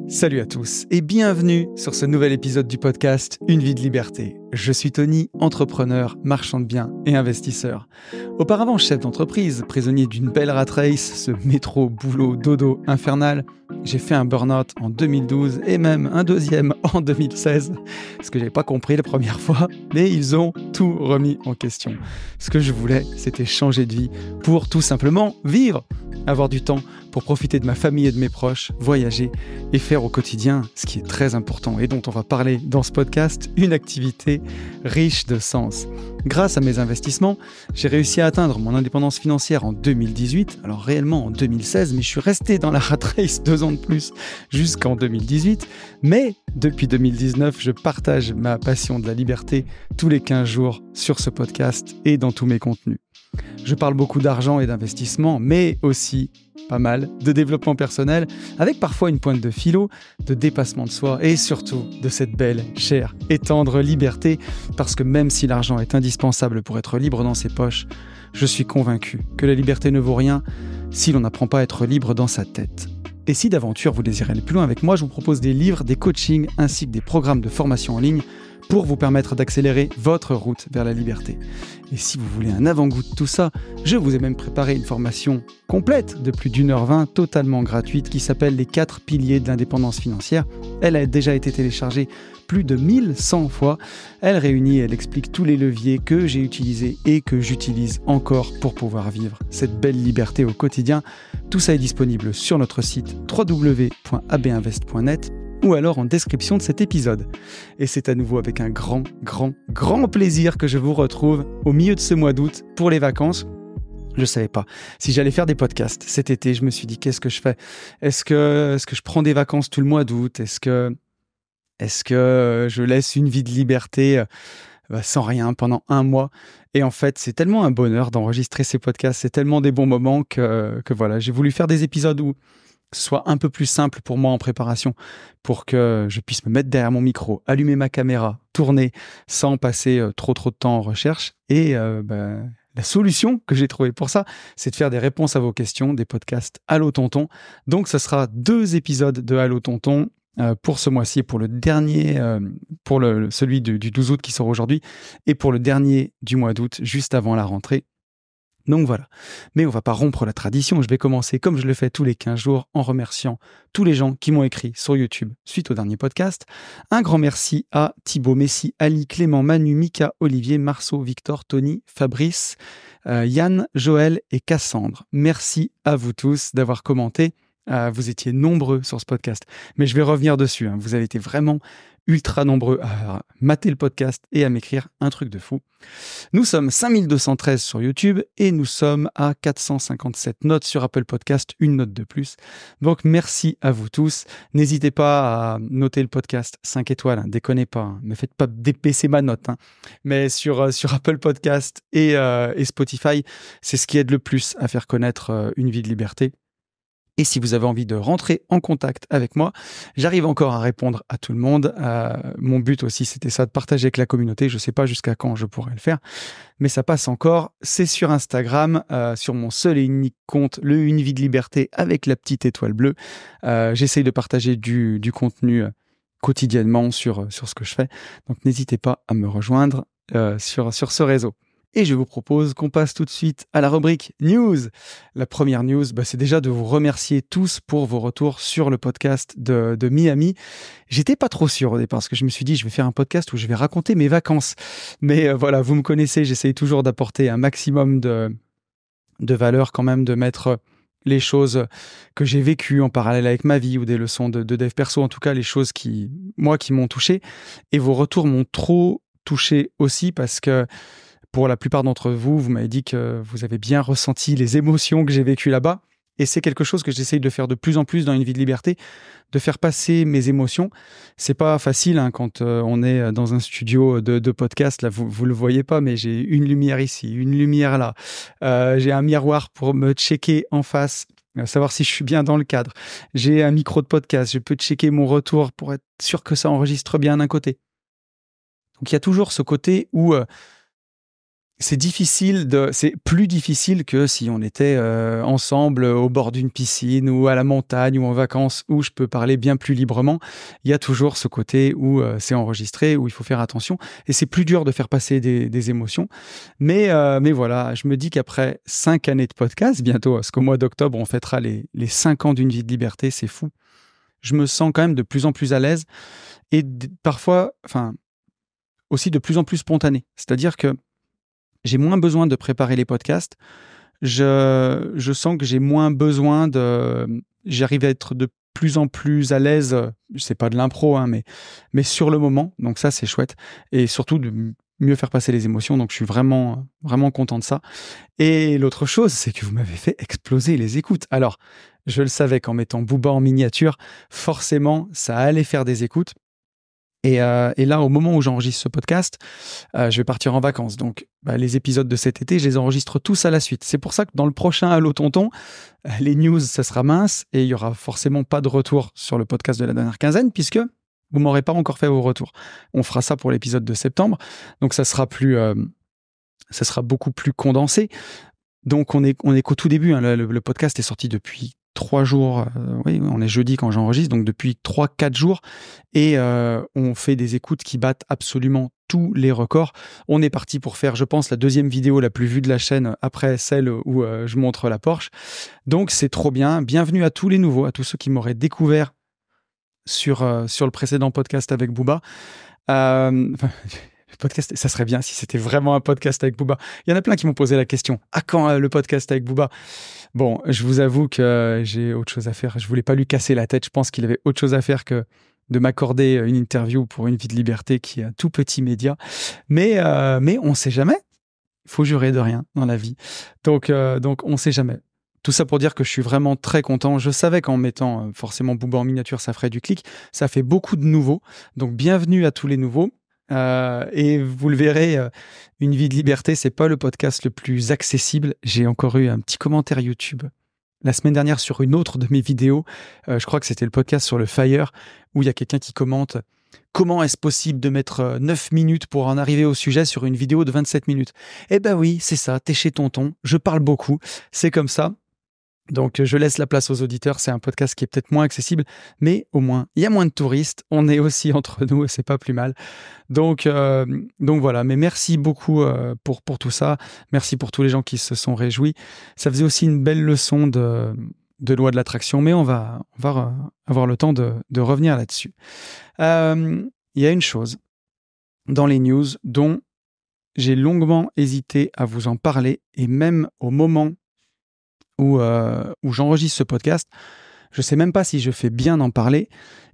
Salut à tous et bienvenue sur ce nouvel épisode du podcast Une vie de liberté. Je suis Tony, entrepreneur, marchand de biens et investisseur. Auparavant chef d'entreprise, prisonnier d'une belle rat race, ce métro, boulot, dodo infernal, j'ai fait un burn-out en 2012 et même un deuxième en 2016. Ce que j'avais pas compris la première fois, mais ils ont tout remis en question. Ce que je voulais, c'était changer de vie pour tout simplement vivre, avoir du temps pour profiter de ma famille et de mes proches, voyager et faire au quotidien ce qui est très important et dont on va parler dans ce podcast, une activité riche de sens. Grâce à mes investissements, j'ai réussi à atteindre mon indépendance financière en 2018, alors réellement en 2016, mais je suis resté dans la rat race 2 ans de plus jusqu'en 2018. Mais depuis 2019, je partage ma passion de la liberté tous les 15 jours sur ce podcast et dans tous mes contenus. Je parle beaucoup d'argent et d'investissement, mais aussi pas mal de développement personnel, avec parfois une pointe de philo, de dépassement de soi et surtout de cette belle, chère et tendre liberté, parce que même si l'argent est indispensable pour être libre dans ses poches, je suis convaincu que la liberté ne vaut rien si l'on n'apprend pas à être libre dans sa tête. Et si d'aventure vous désirez aller plus loin avec moi, je vous propose des livres, des coachings ainsi que des programmes de formation en ligne pour vous permettre d'accélérer votre route vers la liberté. Et si vous voulez un avant-goût de tout ça, je vous ai même préparé une formation complète de plus d'1h20, totalement gratuite, qui s'appelle Les 4 piliers de l'indépendance financière. Elle a déjà été téléchargée plus de 1100 fois. Elle réunit et elle explique tous les leviers que j'ai utilisés et que j'utilise encore pour pouvoir vivre cette belle liberté au quotidien. Tout ça est disponible sur notre site www.abinvest.net ou alors en description de cet épisode. Et c'est à nouveau avec un grand plaisir que je vous retrouve au milieu de ce mois d'août pour les vacances. Je ne savais pas si j'allais faire des podcasts cet été. Je me suis dit, qu'est-ce que je fais ? Est-ce que je prends des vacances tout le mois d'août ? Est-ce que je laisse une vie de liberté sans rien pendant un mois ? Et en fait, c'est tellement un bonheur d'enregistrer ces podcasts. C'est tellement des bons moments que voilà, j'ai voulu faire des épisodes où ce soit un peu plus simple pour moi en préparation, pour que je puisse me mettre derrière mon micro, allumer ma caméra, tourner sans passer trop de temps en recherche. Et la solution que j'ai trouvée pour ça, c'est de faire des réponses à vos questions, des podcasts Allo Tonton. Donc, ce sera 2 épisodes de Allo Tonton pour ce mois-ci et pour le dernier, pour celui du 12 août qui sort aujourd'hui, et pour le dernier du mois d'août, juste avant la rentrée. Donc voilà, mais on va pas rompre la tradition, je vais commencer comme je le fais tous les 15 jours en remerciant tous les gens qui m'ont écrit sur YouTube suite au dernier podcast. Un grand merci à Thibaut, Messi, Ali, Clément, Manu, Mika, Olivier, Marceau, Victor, Tony, Fabrice, Yann, Joël et Cassandre. Merci à vous tous d'avoir commenté. Vous étiez nombreux sur ce podcast, mais je vais revenir dessus. Vous avez été vraiment ultra nombreux à mater le podcast et à m'écrire un truc de fou. Nous sommes 5213 sur YouTube et nous sommes à 457 notes sur Apple Podcast, une note de plus. Donc merci à vous tous. N'hésitez pas à noter le podcast 5 étoiles, déconnez pas, ne me faites pas débaisser ma note. Mais sur Apple Podcast et Spotify, c'est ce qui aide le plus à faire connaître Une vie de liberté. Et si vous avez envie de rentrer en contact avec moi, j'arrive encore à répondre à tout le monde. Mon but aussi, c'était ça, de partager avec la communauté. Je ne sais pas jusqu'à quand je pourrais le faire, mais ça passe encore. C'est sur Instagram, sur mon seul et unique compte, le Une vie de liberté avec la petite étoile bleue. J'essaye de partager du contenu quotidiennement sur ce que je fais. Donc n'hésitez pas à me rejoindre sur ce réseau. Et je vous propose qu'on passe tout de suite à la rubrique News. La première news, c'est déjà de vous remercier tous pour vos retours sur le podcast de Miami. J'étais pas trop sûr au départ, parce que je me suis dit, je vais faire un podcast où je vais raconter mes vacances. Mais voilà, vous me connaissez, j'essaye toujours d'apporter un maximum de valeur quand même, de mettre les choses que j'ai vécues en parallèle avec ma vie ou des leçons de dev perso, en tout cas les choses qui m'ont touché. Et vos retours m'ont trop touché aussi parce que pour la plupart d'entre vous, vous m'avez dit que vous avez bien ressenti les émotions que j'ai vécues là-bas. Et c'est quelque chose que j'essaye de faire de plus en plus dans Une vie de liberté, de faire passer mes émotions. C'est pas facile quand on est dans un studio de podcast. Là, vous le voyez pas, mais j'ai une lumière ici, une lumière là. J'ai un miroir pour me checker en face, savoir si je suis bien dans le cadre. J'ai un micro de podcast. Je peux checker mon retour pour être sûr que ça enregistre bien d'un côté. Donc il y a toujours ce côté où c'est plus difficile que si on était ensemble au bord d'une piscine ou à la montagne ou en vacances où je peux parler bien plus librement. Il y a toujours ce côté où c'est enregistré, où il faut faire attention et c'est plus dur de faire passer des émotions. Mais voilà, je me dis qu'après 5 années de podcast, bientôt, parce qu'au mois d'octobre, on fêtera les 5 ans d'une vie de liberté, c'est fou. Je me sens quand même de plus en plus à l'aise et parfois, aussi de plus en plus spontané. C'est-à-dire que j'ai moins besoin de préparer les podcasts. Je sens que j'ai moins besoin j'arrive à être de plus en plus à l'aise. C'est pas de l'impro, hein, mais sur le moment. Donc ça, c'est chouette. Et surtout de mieux faire passer les émotions. Donc je suis vraiment, vraiment content de ça. Et l'autre chose, c'est que vous m'avez fait exploser les écoutes. Alors, je le savais qu'en mettant Booba en miniature, forcément, ça allait faire des écoutes. Et là, au moment où j'enregistre ce podcast, je vais partir en vacances. Donc, les épisodes de cet été, je les enregistre tous à la suite. C'est pour ça que dans le prochain Allô Tonton, les news, ça sera mince et il y aura forcément pas de retour sur le podcast de la dernière quinzaine puisque vous m'aurez pas encore fait vos retours. On fera ça pour l'épisode de septembre. Donc, ça sera beaucoup plus condensé. Donc, on est qu'au tout début. Hein. Le podcast est sorti depuis 3 jours, oui, on est jeudi quand j'enregistre, donc depuis 3-4 jours, et on fait des écoutes qui battent absolument tous les records. On est parti pour faire, je pense, la deuxième vidéo la plus vue de la chaîne après celle où je montre la Porsche. Donc c'est trop bien. Bienvenue à tous les nouveaux, à tous ceux qui m'auraient découvert sur le précédent podcast avec Booba. Podcast, ça serait bien si c'était vraiment un podcast avec Booba. Il y en a plein qui m'ont posé la question, à quand le podcast avec Booba? Bon, je vous avoue que j'ai autre chose à faire. Je voulais pas lui casser la tête. Je pense qu'il avait autre chose à faire que de m'accorder une interview pour Une vie de liberté, qui est un tout petit média. Mais on sait jamais. Il faut jurer de rien dans la vie. Donc on sait jamais. Tout ça pour dire que je suis vraiment très content. Je savais qu'en mettant forcément Booba en miniature, ça ferait du clic. Ça fait beaucoup de nouveaux. Donc bienvenue à tous les nouveaux. Et vous le verrez, Une vie de liberté, c'est pas le podcast le plus accessible. J'ai encore eu un petit commentaire YouTube la semaine dernière sur une autre de mes vidéos. Je crois que c'était le podcast sur le Fire, où il y a quelqu'un qui commente: comment est-ce possible de mettre 9 minutes pour en arriver au sujet sur une vidéo de 27 minutes? Eh ben oui, c'est ça, t'es chez tonton, je parle beaucoup, c'est comme ça. Donc, je laisse la place aux auditeurs. C'est un podcast qui est peut-être moins accessible, mais au moins, il y a moins de touristes. On est aussi entre nous et c'est pas plus mal. Donc voilà. Mais merci beaucoup pour tout ça. Merci pour tous les gens qui se sont réjouis. Ça faisait aussi une belle leçon de loi de l'attraction, mais on va avoir le temps de revenir là-dessus. Il y a une chose dans les news dont j'ai longuement hésité à vous en parler, et même au moment où j'enregistre ce podcast, je sais même pas si je fais bien d'en parler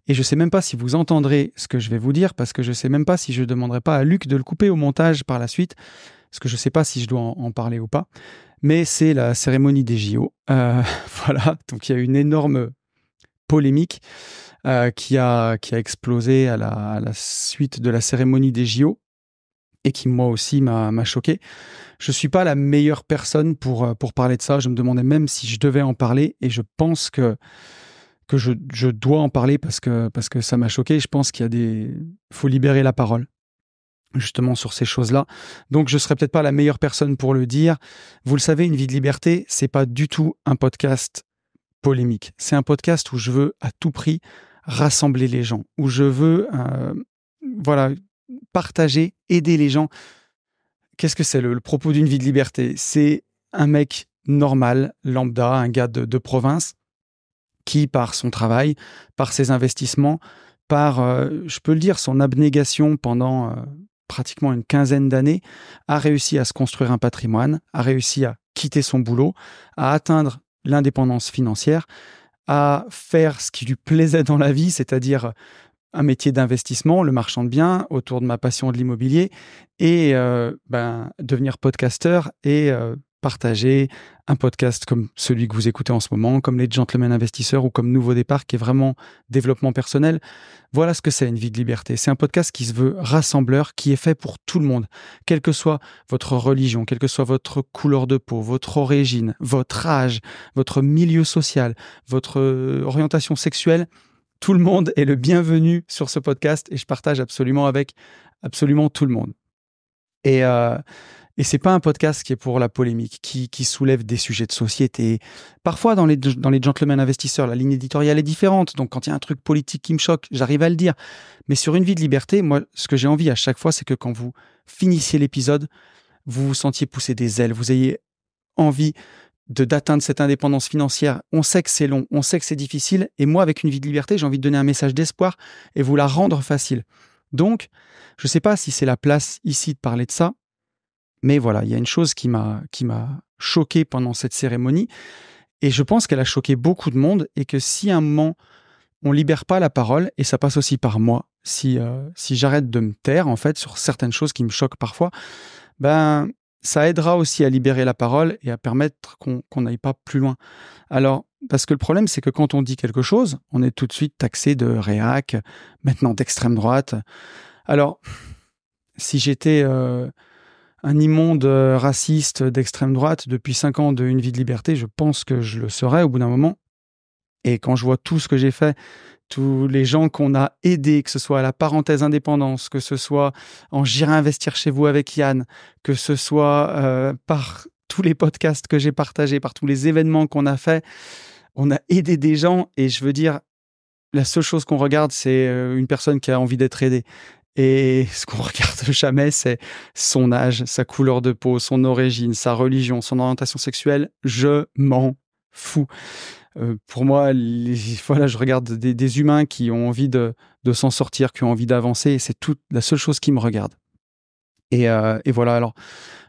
et je sais même pas si vous entendrez ce que je vais vous dire, parce que je sais même pas si je demanderai pas à Luc de le couper au montage par la suite, parce que je sais pas si je dois en parler ou pas. Mais c'est la cérémonie des JO. Voilà, donc il y a une énorme polémique qui a explosé à la suite de la cérémonie des JO et qui moi aussi m'a choqué. Je suis pas la meilleure personne pour parler de ça. Je me demandais même si je devais en parler, et je pense que je dois en parler parce que ça m'a choqué. Je pense faut libérer la parole justement sur ces choses-là. Donc je serais peut-être pas la meilleure personne pour le dire. Vous le savez, Une vie de liberté, c'est pas du tout un podcast polémique. C'est un podcast où je veux à tout prix rassembler les gens, où je veux partager, aider les gens. Qu'est-ce que c'est le propos d'Une vie de liberté? C'est un mec normal, lambda, un gars de province, qui, par son travail, par ses investissements, par, je peux le dire, son abnégation pendant pratiquement une quinzaine d'années, a réussi à se construire un patrimoine, a réussi à quitter son boulot, à atteindre l'indépendance financière, à faire ce qui lui plaisait dans la vie, c'est-à-dire un métier d'investissement, le marchand de biens, autour de ma passion de l'immobilier, et devenir podcasteur et partager un podcast comme celui que vous écoutez en ce moment, comme les Gentlemen Investisseurs ou comme Nouveau Départ, qui est vraiment développement personnel. Voilà ce que c'est Une vie de liberté. C'est un podcast qui se veut rassembleur, qui est fait pour tout le monde, quelle que soit votre religion, quelle que soit votre couleur de peau, votre origine, votre âge, votre milieu social, votre orientation sexuelle. Tout le monde est le bienvenu sur ce podcast, et je partage absolument avec absolument tout le monde. Et Et c'est pas un podcast qui est pour la polémique, qui soulève des sujets de société. Parfois, dans les Gentlemen Investisseurs, la ligne éditoriale est différente. Donc, quand il y a un truc politique qui me choque, j'arrive à le dire. Mais sur Une vie de liberté, moi, ce que j'ai envie à chaque fois, c'est que quand vous finissiez l'épisode, vous vous sentiez pousser des ailes, vous ayez envie d'atteindre cette indépendance financière. On sait que c'est long, on sait que c'est difficile. Et moi, avec Une vie de liberté, j'ai envie de donner un message d'espoir et vous la rendre facile. Donc, je ne sais pas si c'est la place ici de parler de ça, mais voilà, il y a une chose qui m'a choqué pendant cette cérémonie, et je pense qu'elle a choqué beaucoup de monde, et que si à un moment, on libère pas la parole, et ça passe aussi par moi, si j'arrête de me taire, en fait, sur certaines choses qui me choquent parfois, ben, ça aidera aussi à libérer la parole et à permettre qu'on n'aille pas plus loin. Alors, parce que le problème, c'est que quand on dit quelque chose, on est tout de suite taxé de réac, maintenant d'extrême droite. Alors, si j'étais un immonde raciste d'extrême droite depuis 5 ans de Une vie de liberté, je pense que je le serais au bout d'un moment. Et quand je vois tout ce que j'ai fait, tous les gens qu'on a aidés, que ce soit à la parenthèse indépendance, que ce soit en J'irai investir chez vous avec Yann, que ce soit par tous les podcasts que j'ai partagés, par tous les événements qu'on a faits, on a aidé des gens, et je veux dire, la seule chose qu'on regarde, c'est une personne qui a envie d'être aidée. Et ce qu'on regarde jamais, c'est son âge, sa couleur de peau, son origine, sa religion, son orientation sexuelle. Je m'en fous. Pour moi, voilà, je regarde des humains qui ont envie de s'en sortir, qui ont envie d'avancer, et c'est toute la seule chose qui me regarde. Et voilà, alors,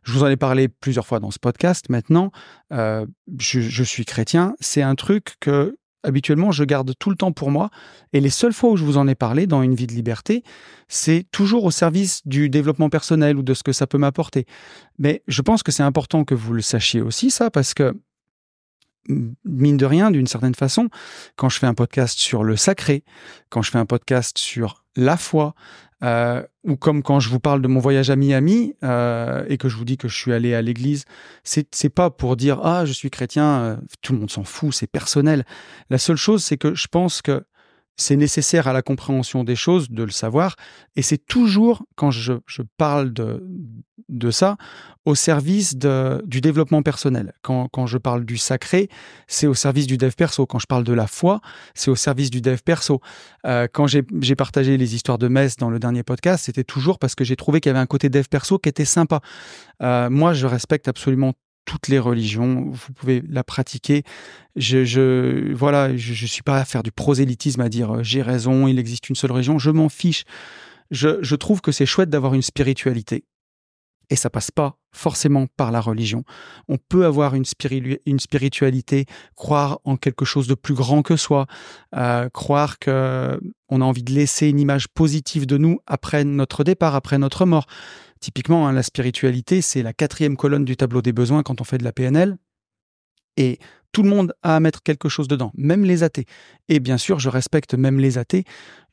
je vous en ai parlé plusieurs fois dans ce podcast maintenant. Je suis chrétien. C'est un truc que, habituellement, je garde tout le temps pour moi. Et les seules fois où je vous en ai parlé dans Une vie de liberté, c'est toujours au service du développement personnel ou de ce que ça peut m'apporter. Mais je pense que c'est important que vous le sachiez aussi, ça, parce que, mine de rien, d'une certaine façon, quand je fais un podcast sur le sacré, quand je fais un podcast sur la foi, ou comme quand je vous parle de mon voyage à Miami et que je vous dis que je suis allé à l'église, c'est pas pour dire « Ah, je suis chrétien », tout le monde s'en fout, c'est personnel. La seule chose, c'est que je pense que c'est nécessaire à la compréhension des choses de le savoir, et c'est toujours, quand je parle de ça, au service du développement personnel. Quand je parle du sacré, c'est au service du dev perso. Quand je parle de la foi, c'est au service du dev perso. Quand j'ai partagé les histoires de messe dans le dernier podcast, c'était toujours parce que j'ai trouvé qu'il y avait un côté dev perso qui était sympa. Moi, je respecte absolument toutes les religions, vous pouvez la pratiquer. Voilà, je suis pas à faire du prosélytisme, à dire j'ai raison, il existe une seule religion, je m'en fiche. Je trouve que c'est chouette d'avoir une spiritualité. Et ça passe pas forcément par la religion. On peut avoir une spiritualité, croire en quelque chose de plus grand que soi, croire qu'on a envie de laisser une image positive de nous après notre départ, après notre mort. Typiquement, la spiritualité, c'est la 4e colonne du tableau des besoins quand on fait de la PNL. Et tout le monde a à mettre quelque chose dedans, même les athées. Et bien sûr, je respecte même les athées.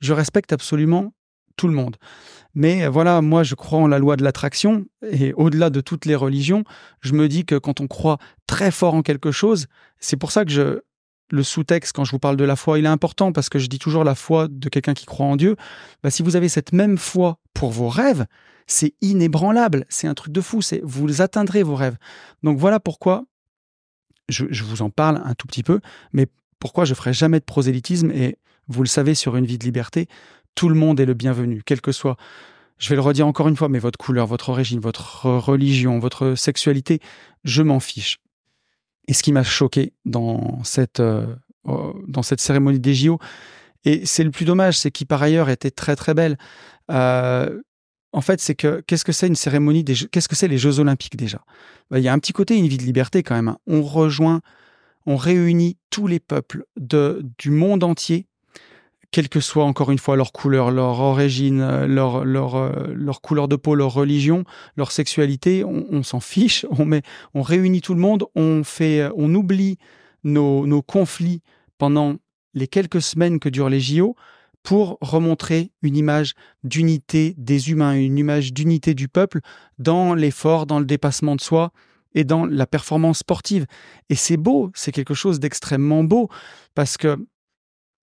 Je respecte absolument tout le monde. Mais voilà, moi, je crois en la loi de l'attraction. Et au-delà de toutes les religions, je me dis que quand on croit très fort en quelque chose, c'est pour ça que le sous-texte, quand je vous parle de la foi, il est important, parce que je dis toujours la foi de quelqu'un qui croit en Dieu. Bah, si vous avez cette même foi pour vos rêves, c'est inébranlable, c'est un truc de fou, vous atteindrez vos rêves. Donc voilà pourquoi je vous en parle un tout petit peu, mais pourquoi je ferai jamais de prosélytisme, et vous le savez, sur Une vie de liberté, tout le monde est le bienvenu, quel que soit, je vais le redire encore une fois, mais votre couleur, votre origine, votre religion, votre sexualité, je m'en fiche. Et ce qui m'a choqué dans cette cérémonie des JO, et c'est le plus dommage, c'est qui par ailleurs était très très belle, en fait, c'est que qu'est-ce que c'est une cérémonie qu'est-ce que c'est les Jeux Olympiques déjà? Il y a un petit côté Une vie de liberté quand même. On réunit tous les peuples du monde entier, quelle que soit encore une fois leur couleur, leur origine, leur couleur de peau, leur religion, leur sexualité. On s'en fiche. On réunit tout le monde. On oublie nos conflits pendant les quelques semaines que durent les JO, pour remontrer une image d'unité des humains, une image d'unité du peuple dans l'effort, dans le dépassement de soi et dans la performance sportive. Et c'est beau, c'est quelque chose d'extrêmement beau, parce que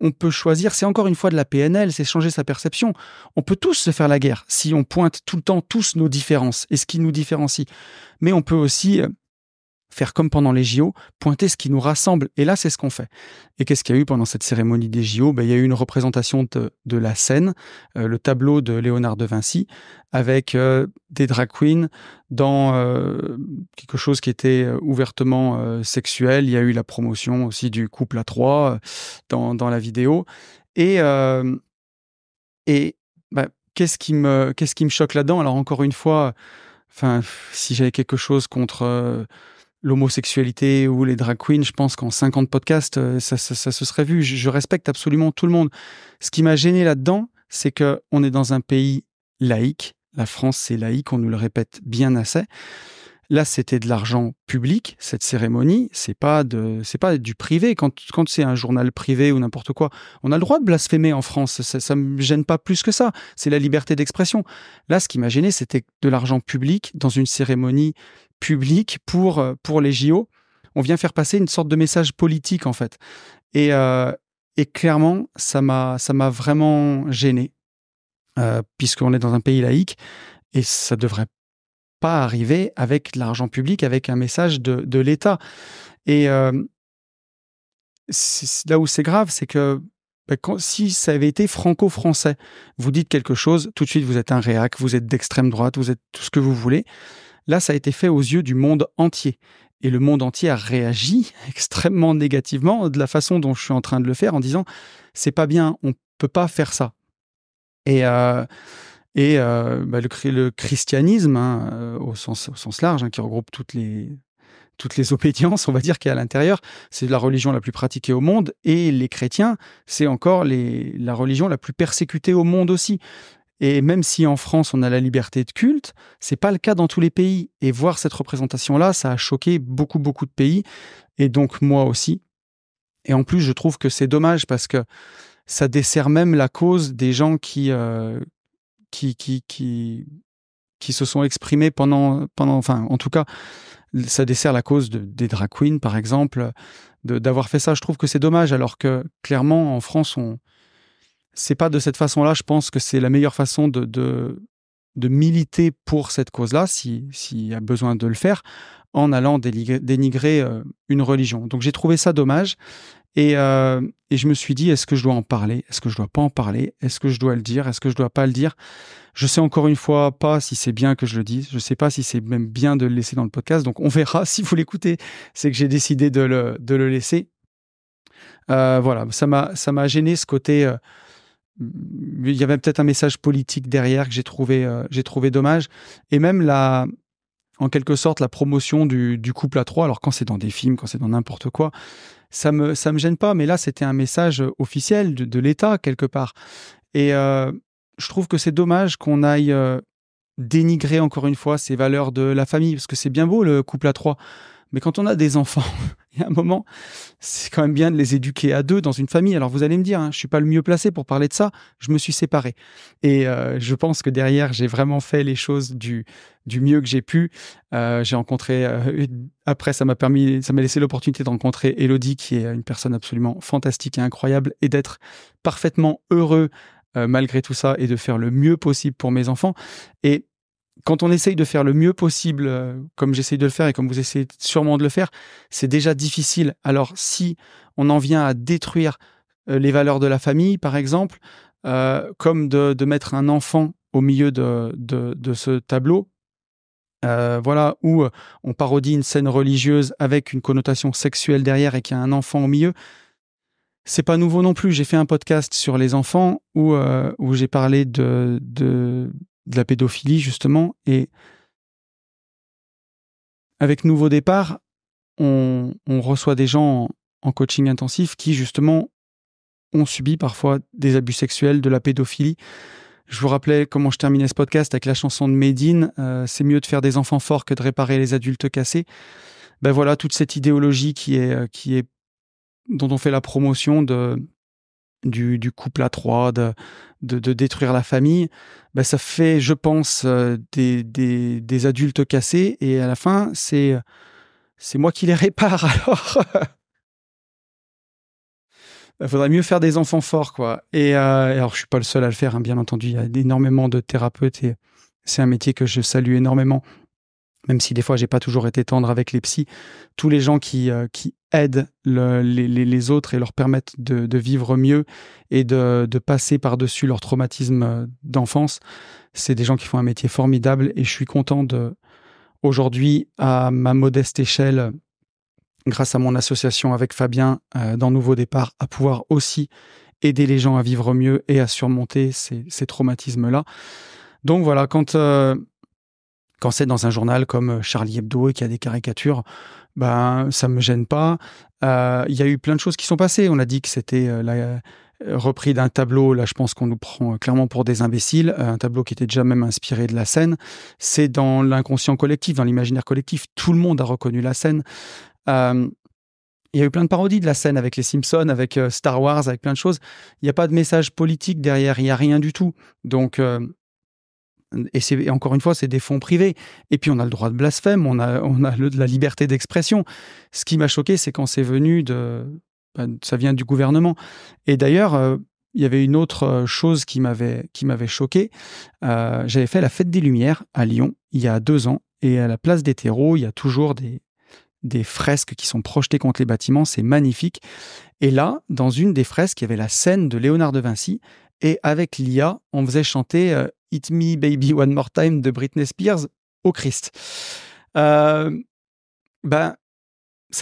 on peut choisir, c'est encore une fois de la PNL, c'est changer sa perception. On peut tous se faire la guerre si on pointe tout le temps tous nos différences et ce qui nous différencie. Mais on peut aussi faire comme pendant les JO, pointer ce qui nous rassemble. Et là, c'est ce qu'on fait. Et qu'est-ce qu'il y a eu pendant cette cérémonie des JO? Il y a eu une représentation de la scène, le tableau de Léonard de Vinci, avec des drag queens dans quelque chose qui était ouvertement sexuel. Il y a eu la promotion aussi du couple à trois dans la vidéo. Et qu'est-ce qui me choque là-dedans? Alors encore une fois, si j'avais quelque chose contre l'homosexualité ou les drag queens, je pense qu'en 50 podcasts, ça se serait vu. Je respecte absolument tout le monde. Ce qui m'a gêné là-dedans, c'est qu'on est dans un pays laïque. La France, c'est laïque, on nous le répète bien assez. Là, c'était de l'argent public, cette cérémonie. C'est pas du privé. Quand c'est un journal privé ou n'importe quoi, on a le droit de blasphémer en France. Ça me gêne pas plus que ça. C'est la liberté d'expression. Là, ce qui m'a gêné, c'était de l'argent public dans une cérémonie publique pour les JO. On vient faire passer une sorte de message politique, en fait. Et clairement, ça m'a vraiment gêné, puisqu'on est dans un pays laïque et ça devrait pas arriver avec de l'argent public, avec un message de l'État. Et là où c'est grave, c'est que si ça avait été franco-français, vous dites quelque chose, tout de suite vous êtes un réac, vous êtes d'extrême droite, vous êtes tout ce que vous voulez. Là, ça a été fait aux yeux du monde entier. Et le monde entier a réagi extrêmement négativement de la façon dont je suis en train de le faire, en disant « c'est pas bien, on peut pas faire ça ». Le christianisme, au sens large, qui regroupe toutes les obédiences, on va dire, qu'il y a à l'intérieur, c'est la religion la plus pratiquée au monde. Et les chrétiens, c'est encore la religion la plus persécutée au monde aussi. Et même si en France, on a la liberté de culte, c'est pas le cas dans tous les pays. Et voir cette représentation-là, ça a choqué beaucoup, beaucoup de pays. Et donc, moi aussi. Et en plus, je trouve que c'est dommage parce que ça dessert même la cause des gens qui se sont exprimés pendant, en tout cas, ça dessert la cause des drag queens, par exemple, d'avoir fait ça. Je trouve que c'est dommage, alors que clairement, en France, c'est pas de cette façon-là. Je pense que c'est la meilleure façon de militer pour cette cause-là, s'il y a besoin de le faire, en allant dénigrer une religion. Donc j'ai trouvé ça dommage. Et je me suis dit, est-ce que je dois en parler? Est-ce que je dois pas en parler? Est-ce que je dois le dire? Est-ce que je dois pas le dire? Je sais encore une fois pas si c'est bien que je le dise. Je sais pas si c'est même bien de le laisser dans le podcast. Donc on verra. Si vous l'écoutez, c'est que j'ai décidé de le laisser. Voilà, ça m'a gêné ce côté. Il y avait peut-être un message politique derrière que j'ai trouvé dommage. Et même en quelque sorte, la promotion du couple à trois. Alors quand c'est dans des films, quand c'est dans n'importe quoi, ça me gêne pas. Mais là, c'était un message officiel de l'État quelque part. Et je trouve que c'est dommage qu'on aille dénigrer encore une fois ces valeurs de la famille, parce que c'est bien beau le couple à trois. Mais quand on a des enfants, il y a un moment, c'est quand même bien de les éduquer à deux dans une famille. Alors vous allez me dire, je suis pas le mieux placé pour parler de ça. Je me suis séparé. Et je pense que derrière, j'ai vraiment fait les choses du mieux que j'ai pu. J'ai rencontré, après, ça m'a laissé l'opportunité de rencontrer Élodie, qui est une personne absolument fantastique et incroyable, et d'être parfaitement heureux malgré tout ça, et de faire le mieux possible pour mes enfants. Et quand on essaye de faire le mieux possible, comme j'essaye de le faire et comme vous essayez sûrement de le faire, c'est déjà difficile. Alors, si on en vient à détruire les valeurs de la famille, par exemple, comme de mettre un enfant au milieu de ce tableau, voilà, où on parodie une scène religieuse avec une connotation sexuelle derrière et qu'il y a un enfant au milieu, c'est pas nouveau non plus. J'ai fait un podcast sur les enfants où j'ai parlé de la pédophilie, justement, et avec Nouveau Départ, on reçoit des gens en coaching intensif qui, justement, ont subi parfois des abus sexuels, de la pédophilie. Je vous rappelais comment je terminais ce podcast avec la chanson de Médine, c'est mieux de faire des enfants forts que de réparer les adultes cassés. Ben voilà, toute cette idéologie qui est dont on fait la promotion du couple à trois, de détruire la famille, ça fait, je pense, des adultes cassés, et à la fin, c'est moi qui les répare. Alors, Il faudrait mieux faire des enfants forts, quoi. Et alors, je suis pas le seul à le faire, hein, bien entendu. Il y a énormément de thérapeutes et c'est un métier que je salue énormément. Même si des fois, j'ai pas toujours été tendre avec les psys. Tous les gens qui aident les autres et leur permettent de vivre mieux et de passer par-dessus leur traumatisme d'enfance, c'est des gens qui font un métier formidable. Et je suis content aujourd'hui, à ma modeste échelle, grâce à mon association avec Fabien dans Nouveau Départ, à pouvoir aussi aider les gens à vivre mieux et à surmonter ces traumatismes-là. Donc voilà, quand c'est dans un journal comme Charlie Hebdo et qu'il y a des caricatures, ben ça me gêne pas. Il y a eu plein de choses qui sont passées. On a dit que c'était repris d'un tableau. Là, je pense qu'on nous prend clairement pour des imbéciles. Un tableau qui était déjà même inspiré de la scène. C'est dans l'inconscient collectif, dans l'imaginaire collectif. Tout le monde a reconnu la scène. Il y a eu plein de parodies de la scène avec les Simpsons, avec Star Wars, avec plein de choses. Il n'y a pas de message politique derrière, il n'y a rien du tout. Donc, et encore une fois, c'est des fonds privés. Et puis, on a le droit de blasphème, on a la liberté d'expression. Ce qui m'a choqué, c'est quand c'est venu ça vient du gouvernement. Et d'ailleurs, il y avait une autre chose qui m'avait choqué. J'avais fait la Fête des Lumières à Lyon, il y a 2 ans. Et à la place des terreaux, il y a toujours des fresques qui sont projetées contre les bâtiments, c'est magnifique. Et là, dans une des fresques, il y avait la scène de Léonard de Vinci, et avec l'IA, on faisait chanter Hit Me Baby One More Time de Britney Spears au Christ. Ça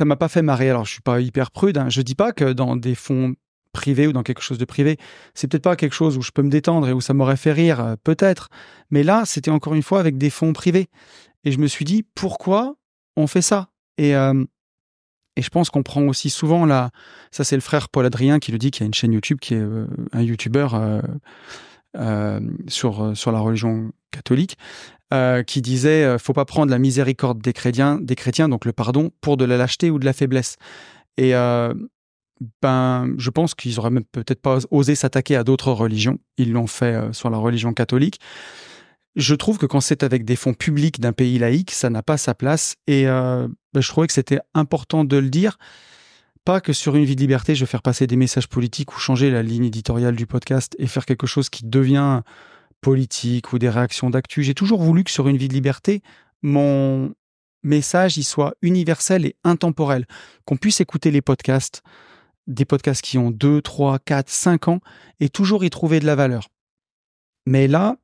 m'a pas fait marrer. Alors, je suis pas hyper prude, hein. Je dis pas que dans des fonds privés ou dans quelque chose de privé, c'est peut-être pas quelque chose où je peux me détendre et où ça m'aurait fait rire, peut-être. Mais là, c'était encore une fois avec des fonds privés. Et je me suis dit, pourquoi on fait ça? Et je pense qu'on prend aussi souvent ça c'est le frère Paul Adrien qui le dit, qui a une chaîne YouTube, qui est un youtubeur sur la religion catholique, qui disait faut pas prendre la miséricorde des chrétiens, donc le pardon, pour de la lâcheté ou de la faiblesse. Et je pense qu'ils auraient même peut-être pas osé s'attaquer à d'autres religions. Ils l'ont fait sur la religion catholique. Je trouve que quand c'est avec des fonds publics d'un pays laïque, ça n'a pas sa place. Et je trouvais que c'était important de le dire. Pas que sur Une vie de liberté, je vais faire passer des messages politiques ou changer la ligne éditoriale du podcast et faire quelque chose qui devient politique ou des réactions d'actu. J'ai toujours voulu que sur Une vie de liberté, mon message il soit universel et intemporel. Qu'on puisse écouter les podcasts, des podcasts qui ont 2, 3, 4, 5 ans et toujours y trouver de la valeur. Mais là,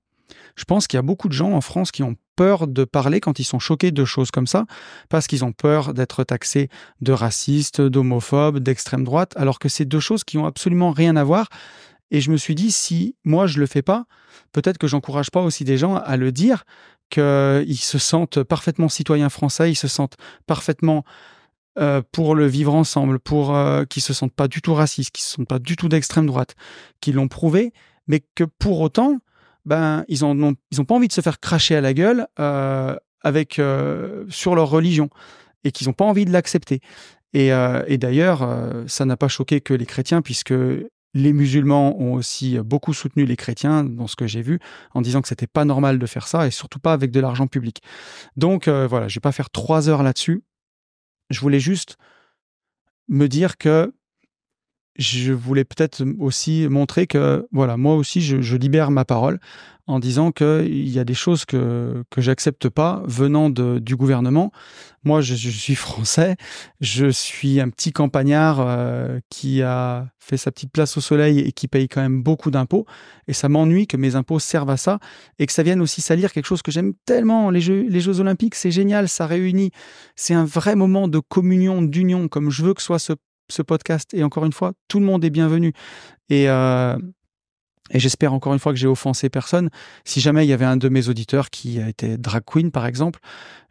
je pense qu'il y a beaucoup de gens en France qui ont peur de parler quand ils sont choqués de choses comme ça, parce qu'ils ont peur d'être taxés de racistes, d'homophobes, d'extrême droite, alors que c'est 2 choses qui ont absolument rien à voir. Et je me suis dit, si moi je le fais pas, peut-être que j'encourage pas aussi des gens à le dire, qu'ils se sentent parfaitement citoyens français, ils se sentent parfaitement pour le vivre ensemble, pour qu'ils se sentent pas du tout racistes, qu'ils se sentent pas du tout d'extrême droite, qu'ils l'ont prouvé, mais que pour autant, ils ont pas envie de se faire cracher à la gueule sur leur religion et qu'ils n'ont pas envie de l'accepter. Et d'ailleurs, ça n'a pas choqué que les chrétiens, puisque les musulmans ont aussi beaucoup soutenu les chrétiens, dans ce que j'ai vu, en disant que c'était pas normal de faire ça, et surtout pas avec de l'argent public. Donc voilà, je vais pas faire 3 heures là-dessus. Je voulais juste me dire que je voulais peut-être aussi montrer que, voilà, moi aussi, je libère ma parole en disant qu'il y a des choses que j'accepte pas venant du gouvernement. Moi, je suis français, je suis un petit campagnard qui a fait sa petite place au soleil et qui paye quand même beaucoup d'impôts. Et ça m'ennuie que mes impôts servent à ça et que ça vienne aussi salir quelque chose que j'aime tellement. Les Jeux Olympiques, c'est génial, ça réunit. C'est un vrai moment de communion, d'union, comme je veux que soit ce podcast. Et encore une fois, tout le monde est bienvenu. Et j'espère encore une fois que j'ai offensé personne. Si jamais il y avait un de mes auditeurs qui a été drag queen, par exemple,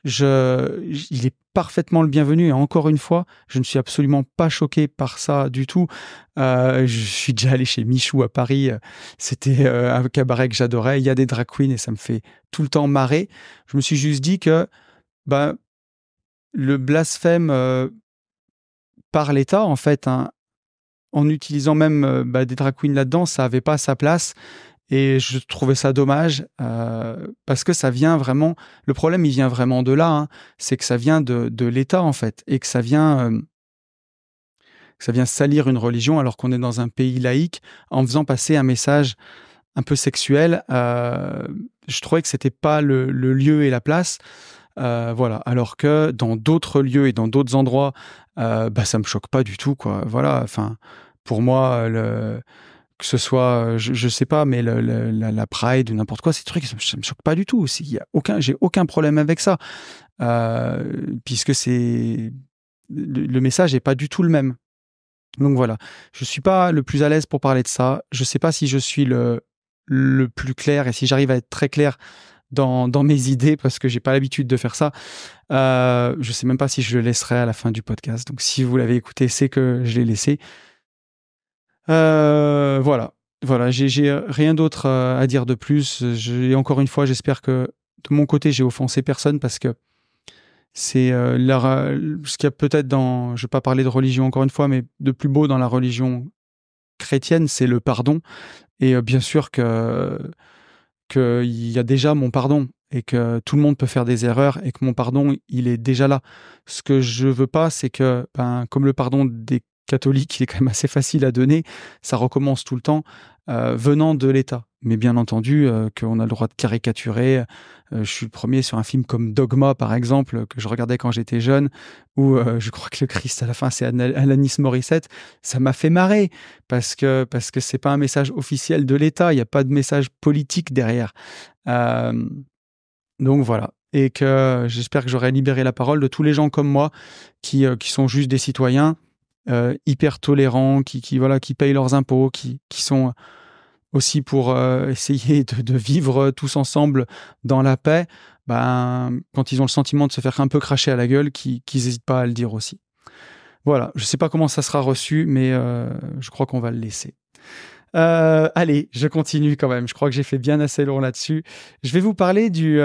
il est parfaitement le bienvenu. Et encore une fois, je ne suis absolument pas choqué par ça du tout. Je suis déjà allé chez Michou à Paris. C'était un cabaret que j'adorais. Il y a des drag queens et ça me fait tout le temps marrer. Je me suis juste dit que le blasphème par l'État, en fait, hein, en utilisant même des drag queens là-dedans, ça n'avait pas sa place. Et je trouvais ça dommage parce que ça vient vraiment... Le problème, il vient vraiment de là. Hein, c'est que ça vient de l'État, en fait. Et que ça vient que ça vient salir une religion alors qu'on est dans un pays laïque en faisant passer un message un peu sexuel. Je trouvais que c'était pas le lieu et la place. Voilà. Alors que dans d'autres lieux et dans d'autres endroits, ça me choque pas du tout, quoi. Voilà. Enfin, pour moi, que ce soit, je sais pas, mais la Pride ou n'importe quoi, ces trucs, ça me choque pas du tout. J'ai aucun problème avec ça, puisque le message est pas du tout le même. Donc voilà, je suis pas le plus à l'aise pour parler de ça. Je sais pas si je suis le plus clair et si j'arrive à être très clair dans mes idées parce que j'ai pas l'habitude de faire ça. Je sais même pas si je le laisserai à la fin du podcast. Donc si vous l'avez écouté, c'est que je l'ai laissé. Voilà, j'ai rien d'autre à dire de plus. Encore une fois, j'espère que de mon côté, j'ai offensé personne parce que c'est ce qu'il y a peut-être je vais pas parler de religion encore une fois, mais de plus beau dans la religion chrétienne, c'est le pardon. Et bien sûr qu'il y a déjà mon pardon et que tout le monde peut faire des erreurs et que mon pardon, il est déjà là. Ce que je veux pas, c'est que, comme le pardon des catholiques, il est quand même assez facile à donner, ça recommence tout le temps, venant de l'État. Mais bien entendu, qu'on a le droit de caricaturer. Je suis le premier sur un film comme Dogma, par exemple, que je regardais quand j'étais jeune, où je crois que le Christ, à la fin, c'est Alanis Morissette. Ça m'a fait marrer, parce que c'est pas un message officiel de l'État, il n'y a pas de message politique derrière. Donc voilà. Et que j'espère que j'aurai libéré la parole de tous les gens comme moi qui sont juste des citoyens hyper tolérants, qui payent leurs impôts, qui sont aussi pour essayer de vivre tous ensemble dans la paix, quand ils ont le sentiment de se faire un peu cracher à la gueule, qu'ils n'hésitent pas à le dire aussi. Voilà, je ne sais pas comment ça sera reçu, mais je crois qu'on va le laisser. Allez, je continue quand même. Je crois que j'ai fait bien assez long là-dessus. Je vais vous parler du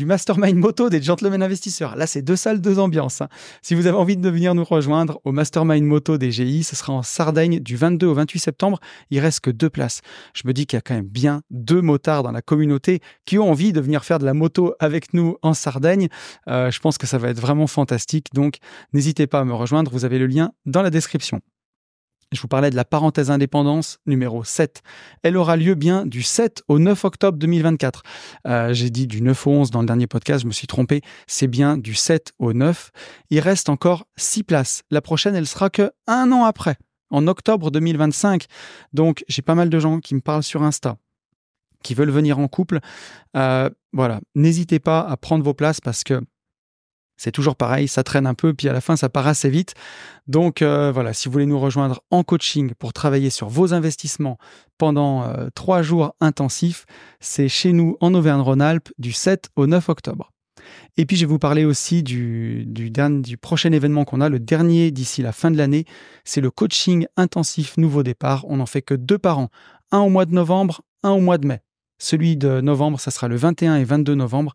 Mastermind Moto des Gentlemen Investisseurs. Là, c'est 2 salles, 2 ambiances. Si vous avez envie de venir nous rejoindre au Mastermind Moto des GI, ce sera en Sardaigne du 22 au 28 septembre. Il reste que 2 places. Je me dis qu'il y a quand même bien 2 motards dans la communauté qui ont envie de venir faire de la moto avec nous en Sardaigne. Je pense que ça va être vraiment fantastique. Donc, n'hésitez pas à me rejoindre. Vous avez le lien dans la description. Je vous parlais de la parenthèse indépendance numéro 7. Elle aura lieu bien du 7 au 9 octobre 2024. J'ai dit du 9 au 11 dans le dernier podcast, je me suis trompé. C'est bien du 7 au 9. Il reste encore 6 places. La prochaine, elle sera que 1 an après, en octobre 2025. Donc, j'ai pas mal de gens qui me parlent sur Insta, qui veulent venir en couple. Voilà, n'hésitez pas à prendre vos places parce que c'est toujours pareil, ça traîne un peu, puis à la fin, ça part assez vite. Donc voilà, si vous voulez nous rejoindre en coaching pour travailler sur vos investissements pendant 3 jours intensifs, c'est chez nous en Auvergne-Rhône-Alpes du 7 au 9 octobre. Et puis je vais vous parler aussi du prochain événement qu'on a, le dernier d'ici la fin de l'année. C'est le coaching intensif Nouveau Départ. On n'en fait que 2 par an. Un au mois de novembre, un au mois de mai. Celui de novembre, ça sera le 21 et 22 novembre.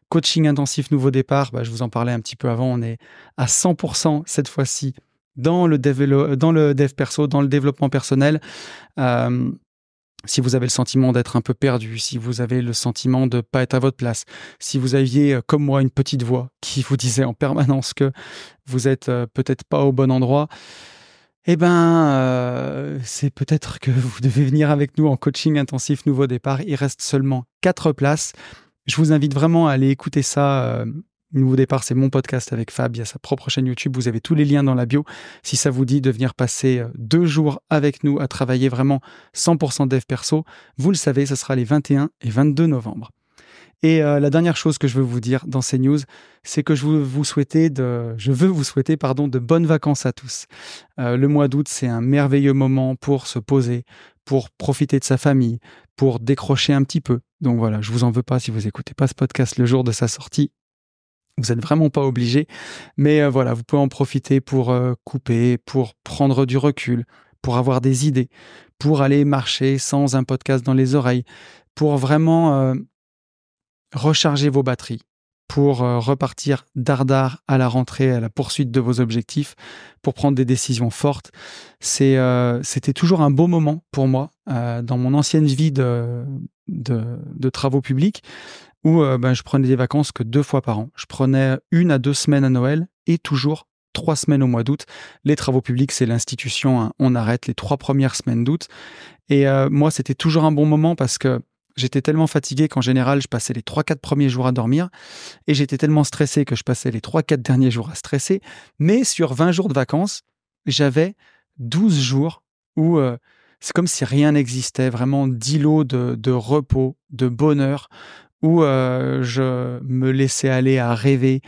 Coaching intensif Nouveau Départ, je vous en parlais un petit peu avant, on est à 100% cette fois-ci dans le dev perso, dans le développement personnel. Si vous avez le sentiment d'être un peu perdu, si vous avez le sentiment de ne pas être à votre place, si vous aviez, comme moi, une petite voix qui vous disait en permanence que vous êtes peut-être pas au bon endroit, c'est peut-être que vous devez venir avec nous en coaching intensif Nouveau Départ. Il reste seulement 4 places. Je vous invite vraiment à aller écouter ça. Nouveau Départ, c'est mon podcast avec Fab. Il y a sa propre chaîne YouTube. Vous avez tous les liens dans la bio. Si ça vous dit de venir passer 2 jours avec nous à travailler vraiment 100% dev perso, vous le savez, ce sera les 21 et 22 novembre. Et la dernière chose que je veux vous dire dans ces news, c'est que je veux vous souhaiter de bonnes vacances à tous. Le mois d'août, c'est un merveilleux moment pour se poser, pour profiter de sa famille, pour décrocher un petit peu. Donc voilà, je vous en veux pas si vous écoutez pas ce podcast le jour de sa sortie. Vous n'êtes vraiment pas obligé. Mais voilà, vous pouvez en profiter pour couper, pour prendre du recul, pour avoir des idées, pour aller marcher sans un podcast dans les oreilles, pour vraiment recharger vos batteries, pour repartir dardard à la rentrée, à la poursuite de vos objectifs, pour prendre des décisions fortes. C'était toujours un beau moment pour moi dans mon ancienne vie de travaux publics où je prenais des vacances que 2 fois par an. Je prenais 1 à 2 semaines à Noël et toujours 3 semaines au mois d'août. Les travaux publics, c'est l'institution, hein, on arrête les 3 premières semaines d'août. Et moi, c'était toujours un bon moment parce que j'étais tellement fatigué qu'en général, je passais les 3-4 premiers jours à dormir et j'étais tellement stressé que je passais les 3-4 derniers jours à stresser. Mais sur 20 jours de vacances, j'avais 12 jours où c'est comme si rien n'existait, vraiment d'îlots de repos, de bonheur, où je me laissais aller à rêver.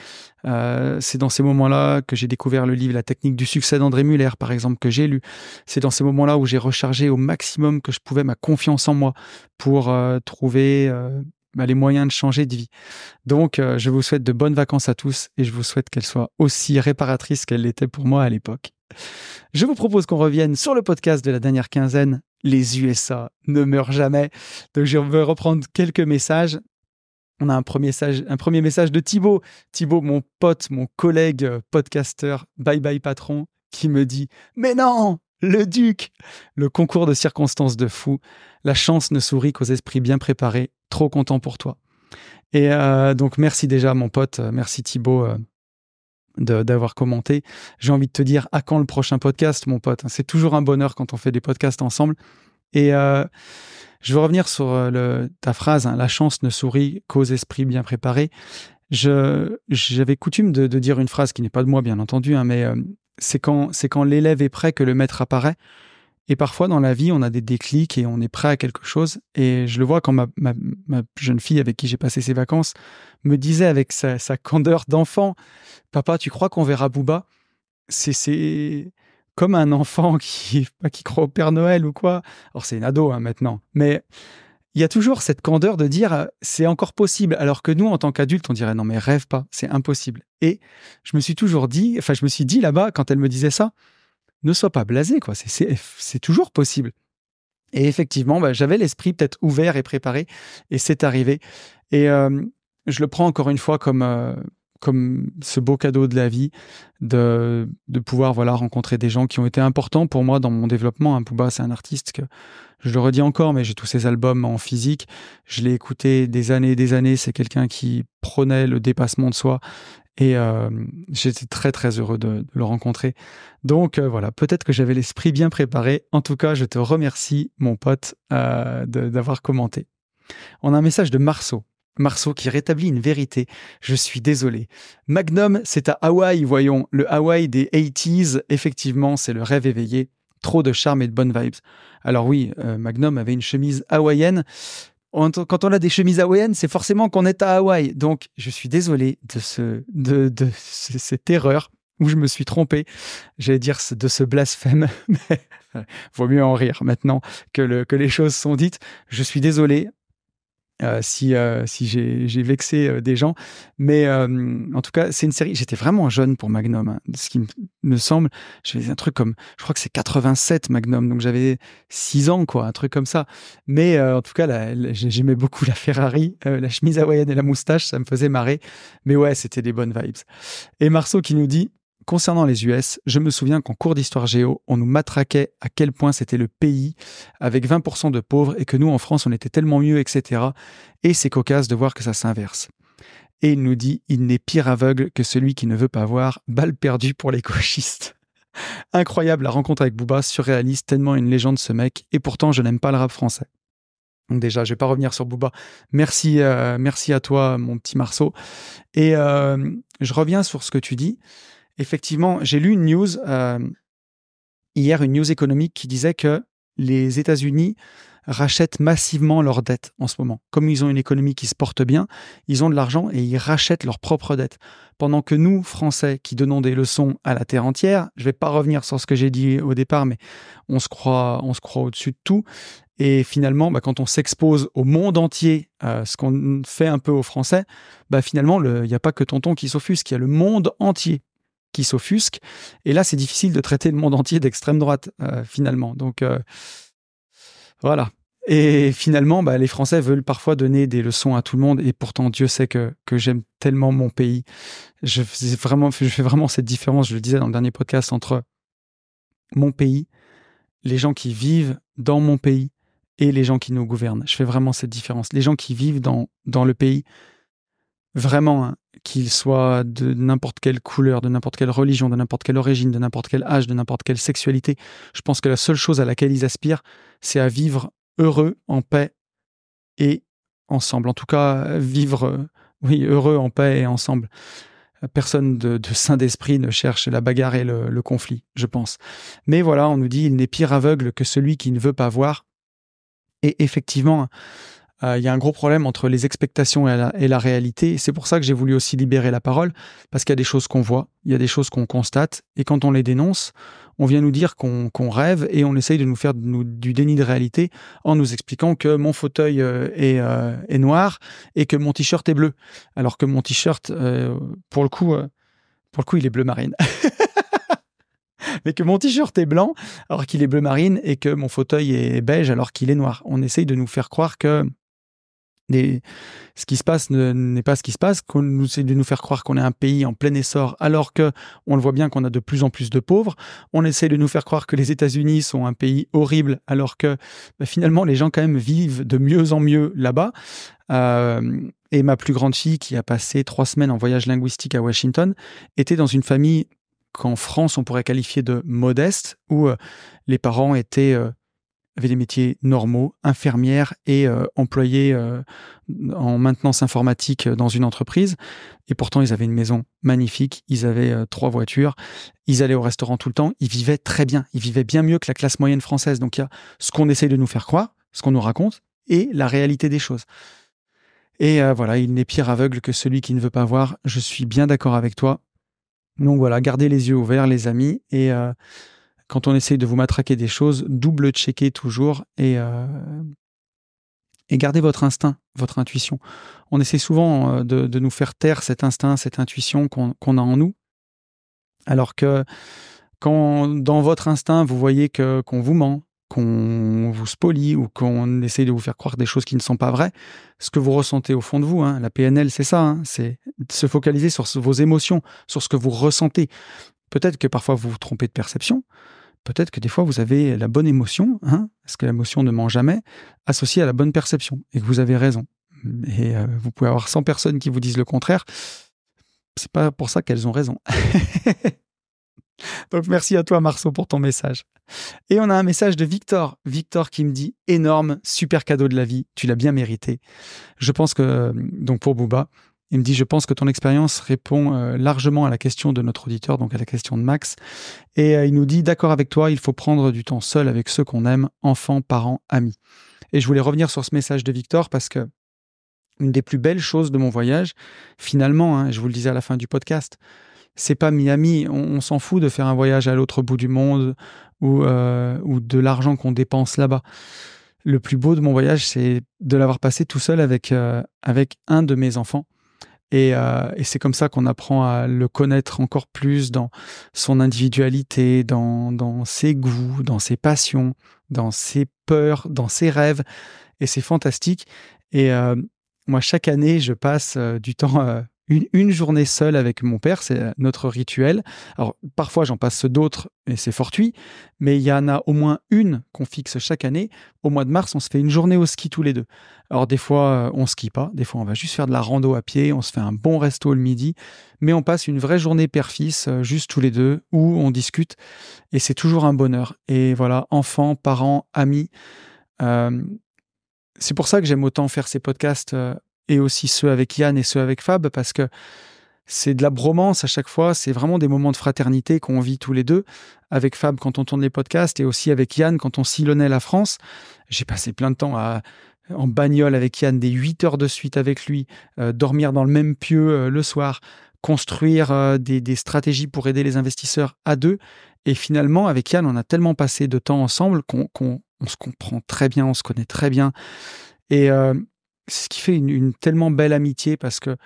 C'est dans ces moments-là que j'ai découvert le livre La technique du succès d'André Muller, par exemple, que j'ai lu. C'est dans ces moments-là où j'ai rechargé au maximum que je pouvais ma confiance en moi pour trouver les moyens de changer de vie. Donc, je vous souhaite de bonnes vacances à tous et je vous souhaite qu'elles soient aussi réparatrices qu'elles l'étaient pour moi à l'époque. Je vous propose qu'on revienne sur le podcast de la dernière quinzaine. Les USA ne meurent jamais. Donc, je vais reprendre quelques messages. On a un premier message de Thibaut. Thibaut, mon pote, mon collègue podcasteur, bye bye patron, qui me dit « Mais non, le Duc !» Le concours de circonstances de fou. La chance ne sourit qu'aux esprits bien préparés. Trop content pour toi. Et donc, merci déjà, mon pote. Merci Thibaut d'avoir commenté. J'ai envie de te dire, à quand le prochain podcast, mon pote? C'est toujours un bonheur quand on fait des podcasts ensemble. Et je veux revenir sur ta phrase, hein, la chance ne sourit qu'aux esprits bien préparés. J'avais coutume de dire une phrase qui n'est pas de moi, bien entendu, hein, mais c'est quand l'élève est prêt que le maître apparaît. Et parfois, dans la vie, on a des déclics et on est prêt à quelque chose. Et je le vois quand ma jeune fille avec qui j'ai passé ses vacances me disait avec sa candeur d'enfant, « Papa, tu crois qu'on verra Booba ?» C'est comme un enfant qui croit au Père Noël ou quoi. Alors, c'est une ado hein, maintenant. Mais il y a toujours cette candeur de dire « c'est encore possible ». Alors que nous, en tant qu'adultes, on dirait « non, mais rêve pas, c'est impossible ». Et je me suis dit là-bas, quand elle me disait ça, ne sois pas blasé, quoi. C'est toujours possible. Et effectivement, j'avais l'esprit peut-être ouvert et préparé, et c'est arrivé. Et je le prends encore une fois comme ce beau cadeau de la vie, de pouvoir rencontrer des gens qui ont été importants pour moi dans mon développement. Booba, c'est un artiste que je le redis encore, mais j'ai tous ses albums en physique. Je l'ai écouté des années et des années. C'est quelqu'un qui prônait le dépassement de soi. Et j'étais très très heureux de le rencontrer. Donc voilà, peut-être que j'avais l'esprit bien préparé. En tout cas, je te remercie, mon pote, d'avoir commenté. On a un message de Marceau. Marceau qui rétablit une vérité. Je suis désolé. Magnum, c'est à Hawaï, voyons. Le Hawaï des 80s, effectivement, c'est le rêve éveillé. Trop de charme et de bonnes vibes. Alors oui, Magnum avait une chemise hawaïenne. Quand on a des chemises hawaïennes, c'est forcément qu'on est à Hawaï. Donc, je suis désolé de cette erreur où je me suis trompé. J'allais dire de ce blasphème, mais vaut mieux en rire maintenant que les choses sont dites. Je suis désolé si j'ai vexé des gens. Mais en tout cas, c'est une série. J'étais vraiment jeune pour Magnum, hein, ce qui me semble. J'avais un truc comme, je crois que c'est 87 Magnum, donc j'avais 6 ans, quoi, un truc comme ça. Mais en tout cas, j'aimais beaucoup la Ferrari, la chemise hawaïenne et la moustache, ça me faisait marrer. Mais ouais, c'était des bonnes vibes. Et Marceau qui nous dit: concernant les US, je me souviens qu'en cours d'histoire géo, on nous matraquait à quel point c'était le pays avec 20% de pauvres et que nous, en France, on était tellement mieux, etc. Et c'est cocasse de voir que ça s'inverse. Et il nous dit: il n'est pire aveugle que celui qui ne veut pas voir. Balle perdue pour les gauchistes. Incroyable la rencontre avec Booba, surréaliste, tellement une légende ce mec. Et pourtant, je n'aime pas le rap français. Donc déjà, je vais pas revenir sur Booba. Merci à toi, mon petit Marceau. Et je reviens sur ce que tu dis. Effectivement, j'ai lu une news hier, une news économique qui disait que les États-Unis rachètent massivement leurs dettes en ce moment. Comme ils ont une économie qui se porte bien, ils ont de l'argent et ils rachètent leurs propres dettes. Pendant que nous, Français, qui donnons des leçons à la terre entière, je ne vais pas revenir sur ce que j'ai dit au départ, mais on se croit au-dessus de tout. Et finalement, quand on s'expose au monde entier, ce qu'on fait un peu aux Français, finalement, il n'y a pas que tonton qui s'offusque, il y a le monde entier qui s'offusque. Et là, c'est difficile de traiter le monde entier d'extrême droite, finalement. Donc, voilà. Et finalement, les Français veulent parfois donner des leçons à tout le monde. Et pourtant, Dieu sait que j'aime tellement mon pays. Je fais vraiment cette différence, je le disais dans le dernier podcast, entre mon pays, les gens qui vivent dans mon pays et les gens qui nous gouvernent. Je fais vraiment cette différence. Les gens qui vivent dans le pays, vraiment, hein, qu'ils soient de n'importe quelle couleur, de n'importe quelle religion, de n'importe quelle origine, de n'importe quel âge, de n'importe quelle sexualité, je pense que la seule chose à laquelle ils aspirent, c'est à vivre heureux, en paix et ensemble. En tout cas, vivre, heureux, en paix et ensemble. Personne de sain d'esprit ne cherche la bagarre et le conflit, je pense. Mais voilà, on nous dit, il n'est pire aveugle que celui qui ne veut pas voir. Et effectivement, il y a un gros problème entre les expectations et la réalité. C'est pour ça que j'ai voulu aussi libérer la parole, parce qu'il y a des choses qu'on voit, il y a des choses qu'on constate, et quand on les dénonce, on vient nous dire qu'on rêve, et on essaye de nous faire du déni de réalité en nous expliquant que mon fauteuil est noir et que mon t-shirt est bleu, alors que mon t-shirt, pour le coup, il est bleu marine. Mais que mon t-shirt est blanc alors qu'il est bleu marine, et que mon fauteuil est beige alors qu'il est noir. On essaye de nous faire croire que ce qui se passe n'est pas ce qui se passe, qu'on essaie de nous faire croire qu'on est un pays en plein essor alors que on le voit bien qu'on a de plus en plus de pauvres. On essaie de nous faire croire que les États-Unis sont un pays horrible alors que finalement les gens quand même vivent de mieux en mieux là-bas. Et ma plus grande fille, qui a passé 3 semaines en voyage linguistique à Washington, était dans une famille qu'en France on pourrait qualifier de modeste, où les parents avaient des métiers normaux, infirmières et employés en maintenance informatique dans une entreprise. Et pourtant, ils avaient une maison magnifique, ils avaient 3 voitures, ils allaient au restaurant tout le temps, ils vivaient très bien, ils vivaient bien mieux que la classe moyenne française. Donc il y a ce qu'on essaye de nous faire croire, ce qu'on nous raconte, et la réalité des choses. Et voilà, il n'est pire aveugle que celui qui ne veut pas voir. Je suis bien d'accord avec toi. Donc voilà, gardez les yeux ouverts, les amis, et quand on essaye de vous matraquer des choses, double-checker toujours, et gardez votre instinct, votre intuition. On essaie souvent de nous faire taire cet instinct, cette intuition qu'on a en nous, alors que quand dans votre instinct, vous voyez qu'on vous ment, qu'on vous spolie, ou qu'on essaye de vous faire croire des choses qui ne sont pas vraies, ce que vous ressentez au fond de vous, hein, la PNL, c'est ça, hein, c'est se focaliser sur vos émotions, sur ce que vous ressentez. Peut-être que parfois vous vous trompez de perception, peut-être que des fois vous avez la bonne émotion, hein, parce que l'émotion ne ment jamais, associée à la bonne perception, et que vous avez raison. Et vous pouvez avoir 100 personnes qui vous disent le contraire, c'est pas pour ça qu'elles ont raison. Donc merci à toi Marceau pour ton message. Et on a un message de Victor. Victor qui me dit « Énorme, super cadeau de la vie, tu l'as bien mérité ». Je pense que, donc pour Booba, il me dit « Je pense que ton expérience répond largement à la question de notre auditeur, donc à la question de Max. » Et il nous dit « D'accord avec toi, il faut prendre du temps seul avec ceux qu'on aime, enfants, parents, amis. » Et je voulais revenir sur ce message de Victor parce que une des plus belles choses de mon voyage, finalement, hein, je vous le disais à la fin du podcast, c'est pas Miami, on s'en fout de faire un voyage à l'autre bout du monde ou de l'argent qu'on dépense là-bas. Le plus beau de mon voyage, c'est de l'avoir passé tout seul avec un de mes enfants. Et c'est comme ça qu'on apprend à le connaître encore plus dans son individualité, dans ses goûts, dans ses passions, dans ses peurs, dans ses rêves. Et c'est fantastique. Et moi, chaque année, je passe du temps... Une journée seule avec mon père, c'est notre rituel. Alors, parfois, j'en passe d'autres, et c'est fortuit, mais il y en a au moins une qu'on fixe chaque année. Au mois de mars, on se fait une journée au ski tous les deux. Alors, des fois, on skie pas, des fois, on va juste faire de la rando à pied, on se fait un bon resto le midi, mais on passe une vraie journée père-fils, juste tous les deux, où on discute, et c'est toujours un bonheur. Et voilà, enfants, parents, amis. C'est pour ça que j'aime autant faire ces podcasts, et aussi ceux avec Yann et ceux avec Fab, parce que c'est de la bromance à chaque fois, c'est vraiment des moments de fraternité qu'on vit tous les deux, avec Fab quand on tourne les podcasts, et aussi avec Yann quand on sillonnait la France. J'ai passé plein de temps en bagnole avec Yann, des 8 heures de suite avec lui, dormir dans le même pieu le soir, construire des stratégies pour aider les investisseurs à deux, et finalement avec Yann, on a tellement passé de temps ensemble qu'on se comprend très bien, on se connaît très bien, et c'est ce qui fait une tellement belle amitié, parce que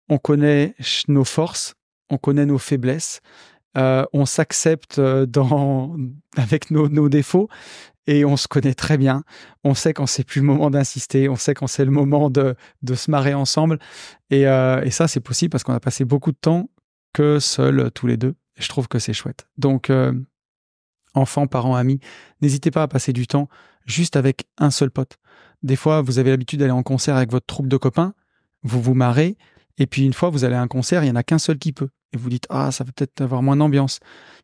on connaît nos forces, on connaît nos faiblesses, on s'accepte avec nos défauts, et on se connaît très bien. On sait quand c'est plus le moment d'insister, on sait quand c'est le moment de se marrer ensemble. Et ça, c'est possible parce qu'on a passé beaucoup de temps que seuls tous les deux. Et je trouve que c'est chouette. Donc, enfants, parents, amis, n'hésitez pas à passer du temps juste avec un seul pote. Des fois, vous avez l'habitude d'aller en concert avec votre troupe de copains, vous vous marrez, Et puis une fois, vous allez à un concert, il n'y en a qu'un seul qui peut. Et vous dites, ah, ça va peut-être avoir moins d'ambiance.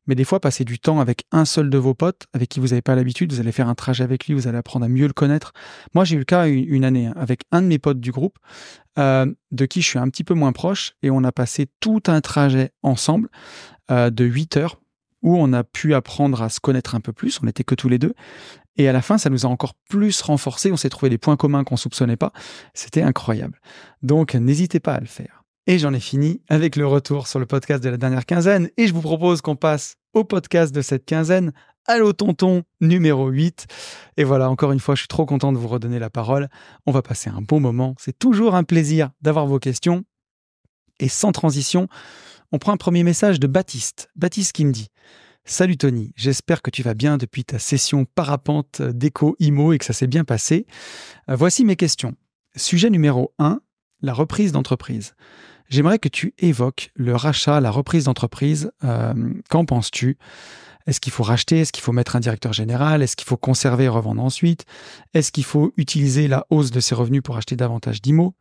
Mais des fois, passer du temps avec un seul de vos potes, avec qui vous n'avez pas l'habitude, vous allez faire un trajet avec lui, vous allez apprendre à mieux le connaître. Moi, j'ai eu le cas une année avec un de mes potes du groupe, de qui je suis un petit peu moins proche, et on a passé tout un trajet ensemble de 8 heures, où on a pu apprendre à se connaître un peu plus, on n'était que tous les deux, et à la fin, ça nous a encore plus renforcés, on s'est trouvé des points communs qu'on ne soupçonnait pas, c'était incroyable. Donc, n'hésitez pas à le faire. Et j'en ai fini avec le retour sur le podcast de la dernière quinzaine, et je vous propose qu'on passe au podcast de cette quinzaine, Allô Tonton numéro 8. Et voilà, encore une fois, je suis trop content de vous redonner la parole. On va passer un bon moment, c'est toujours un plaisir d'avoir vos questions. Et sans transition, on prend un premier message de Baptiste. Baptiste qui me dit « Salut Tony, j'espère que tu vas bien depuis ta session parapente d'éco-IMO et que ça s'est bien passé. Voici mes questions. Sujet numéro 1, la reprise d'entreprise. J'aimerais que tu évoques le rachat, la reprise d'entreprise. Qu'en penses-tu ? Est-ce qu'il faut racheter ? Est-ce qu'il faut mettre un directeur général ? Est-ce qu'il faut conserver et revendre ensuite ? Est-ce qu'il faut utiliser la hausse de ses revenus pour acheter davantage d'IMO ?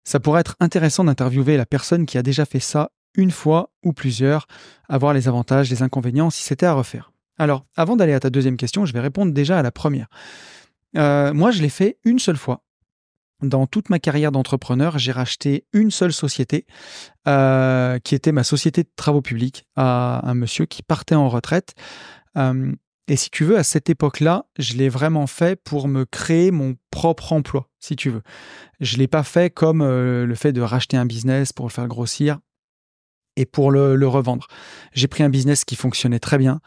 Ça pourrait être intéressant d'interviewer la personne qui a déjà fait ça une fois ou plusieurs, à voir les avantages, les inconvénients, si c'était à refaire. Alors, avant d'aller à ta deuxième question, je vais répondre déjà à la première. Moi, je l'ai fait une seule fois. Dans toute ma carrière d'entrepreneur, j'ai racheté une seule société qui était ma société de travaux publics à un monsieur qui partait en retraite. Et si tu veux, à cette époque-là, je l'ai vraiment fait pour me créer mon propre emploi, si tu veux. Je ne l'ai pas fait comme le fait de racheter un business pour le faire grossir et pour le revendre. J'ai pris un business qui fonctionnait très bien.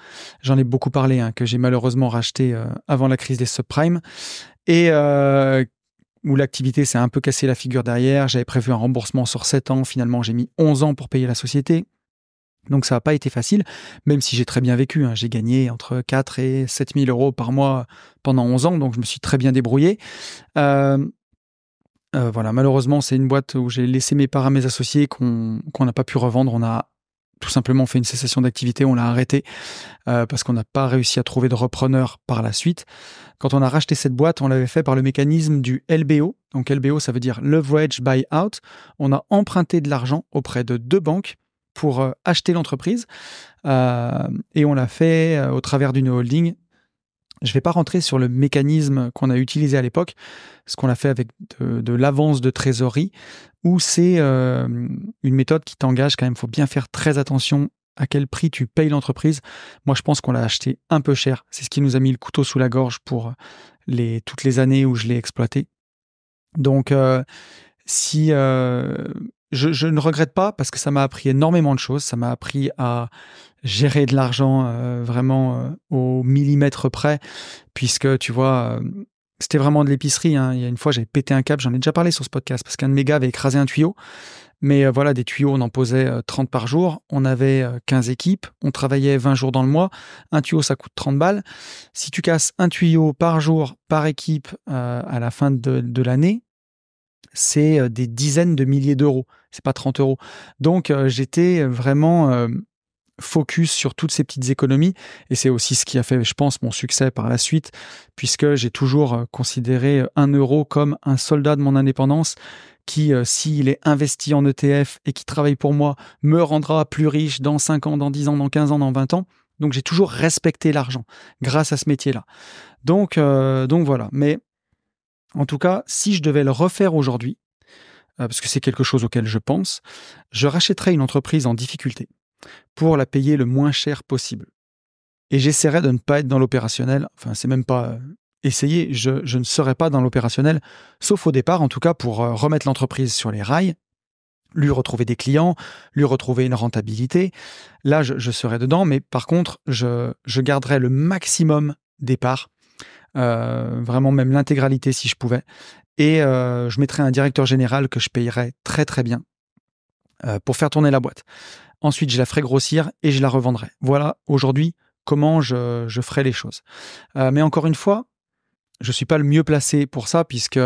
J'en ai beaucoup parlé, que j'ai malheureusement racheté avant la crise des subprimes. Et où l'activité s'est un peu cassé la figure derrière. J'avais prévu un remboursement sur 7 ans. Finalement, j'ai mis 11 ans pour payer la société. Donc, ça n'a pas été facile, même si j'ai très bien vécu. J'ai gagné entre 4 et 7 000 euros par mois pendant 11 ans. Donc, je me suis très bien débrouillé. Voilà, malheureusement, c'est une boîte où j'ai laissé mes parts à mes associés qu'on n'a pas pu revendre. On a tout simplement fait une cessation d'activité, on l'a arrêté parce qu'on n'a pas réussi à trouver de repreneur par la suite. Quand on a racheté cette boîte, on l'avait fait par le mécanisme du LBO. Donc LBO, ça veut dire Leverage Buyout. On a emprunté de l'argent auprès de 2 banques pour acheter l'entreprise et on l'a fait au travers d'une holding. Je ne vais pas rentrer sur le mécanisme qu'on a utilisé à l'époque, ce qu'on a fait avec de l'avance de trésorerie, où c'est une méthode qui t'engage quand même. Il faut bien faire très attention à quel prix tu payes l'entreprise. Moi, je pense qu'on l'a acheté un peu cher. C'est ce qui nous a mis le couteau sous la gorge pour toutes les années où je l'ai exploité. Donc, je ne regrette pas parce que ça m'a appris énormément de choses. Ça m'a appris à gérer de l'argent vraiment au millimètre près, puisque tu vois, c'était vraiment de l'épicerie. Il y a une fois, j'avais pété un câble, j'en ai déjà parlé sur ce podcast, parce qu'un de mes gars avait écrasé un tuyau. Mais voilà, des tuyaux, on en posait 30 par jour. On avait 15 équipes, on travaillait 20 jours dans le mois. Un tuyau, ça coûte 30 balles. Si tu casses un tuyau par jour, par équipe, à la fin de l'année, c'est des dizaines de milliers d'euros. C'est pas 30 euros. Donc, j'étais vraiment focus sur toutes ces petites économies. Et c'est aussi ce qui a fait, je pense, mon succès par la suite, puisque j'ai toujours considéré 1 euro comme un soldat de mon indépendance qui, s'il est investi en ETF et qui travaille pour moi, me rendra plus riche dans 5 ans, dans 10 ans, dans 15 ans, dans 20 ans. Donc, j'ai toujours respecté l'argent grâce à ce métier-là. Donc voilà. Mais en tout cas, si je devais le refaire aujourd'hui, parce que c'est quelque chose auquel je pense, je rachèterais une entreprise en difficulté pour la payer le moins cher possible. Et j'essaierais de ne pas être dans l'opérationnel. Enfin, c'est même pas essayer. Je ne serais pas dans l'opérationnel, sauf au départ, en tout cas, pour remettre l'entreprise sur les rails, lui retrouver des clients, lui retrouver une rentabilité. Là, je serais dedans, mais par contre, je garderais le maximum des parts, vraiment même l'intégralité si je pouvais. Et je mettrais un directeur général que je payerais très très bien pour faire tourner la boîte. Ensuite, je la ferai grossir et je la revendrai. Voilà, aujourd'hui, comment je ferai les choses. Mais encore une fois, je ne suis pas le mieux placé pour ça, puisque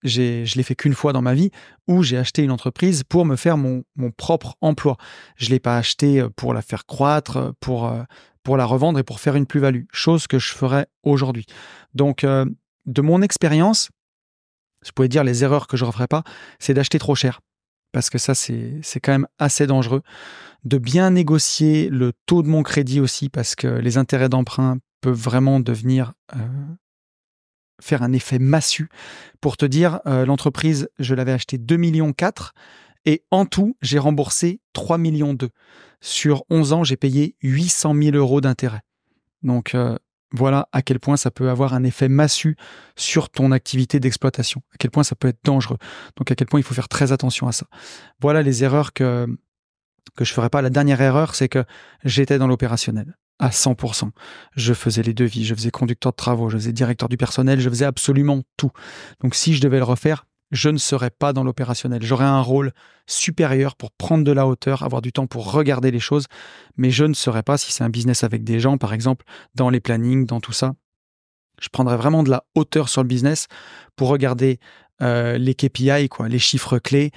je l'ai fait qu'une fois dans ma vie, où j'ai acheté une entreprise pour me faire mon propre emploi. Je ne l'ai pas acheté pour la faire croître, pour la revendre et pour faire une plus-value, chose que je ferai aujourd'hui. Donc, de mon expérience, je pourrais dire les erreurs que je ne referai pas, c'est d'acheter trop cher. parce que ça, c'est quand même assez dangereux. De bien négocier le taux de mon crédit aussi, parce que les intérêts d'emprunt peuvent vraiment devenir faire un effet massue. Pour te dire, l'entreprise, je l'avais acheté 2,4 millions et en tout, j'ai remboursé 3,2 millions. Sur 11 ans, j'ai payé 800 000 euros d'intérêt. Donc voilà à quel point ça peut avoir un effet massue sur ton activité d'exploitation, à quel point ça peut être dangereux. Donc à quel point il faut faire très attention à ça. Voilà les erreurs que je ne ferai pas. La dernière erreur, c'est que j'étais dans l'opérationnel à 100%. Je faisais les devis, je faisais conducteur de travaux, je faisais directeur du personnel, je faisais absolument tout. Donc si je devais le refaire, je ne serais pas dans l'opérationnel. J'aurais un rôle supérieur pour prendre de la hauteur, avoir du temps pour regarder les choses, mais je ne serais pas, si c'est un business avec des gens, par exemple, dans les plannings, dans tout ça, je prendrais vraiment de la hauteur sur le business pour regarder les KPI, les chiffres clés,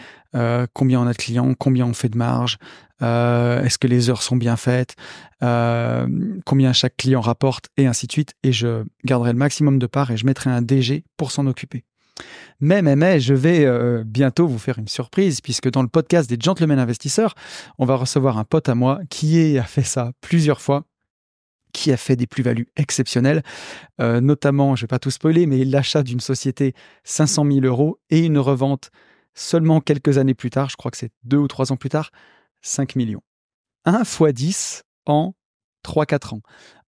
combien on a de clients, combien on fait de marge, est-ce que les heures sont bien faites, combien chaque client rapporte, et ainsi de suite. Et je garderai le maximum de parts et je mettrai un DG pour s'en occuper. Mais, je vais bientôt vous faire une surprise, puisque dans le podcast des Gentlemen Investisseurs, on va recevoir un pote à moi qui a fait ça plusieurs fois, qui a fait des plus-values exceptionnelles, notamment, je ne vais pas tout spoiler, mais l'achat d'une société 500 000 euros et une revente seulement quelques années plus tard, je crois que c'est 2 ou 3 ans plus tard, 5 millions. 1 fois 10 en 3-4 ans.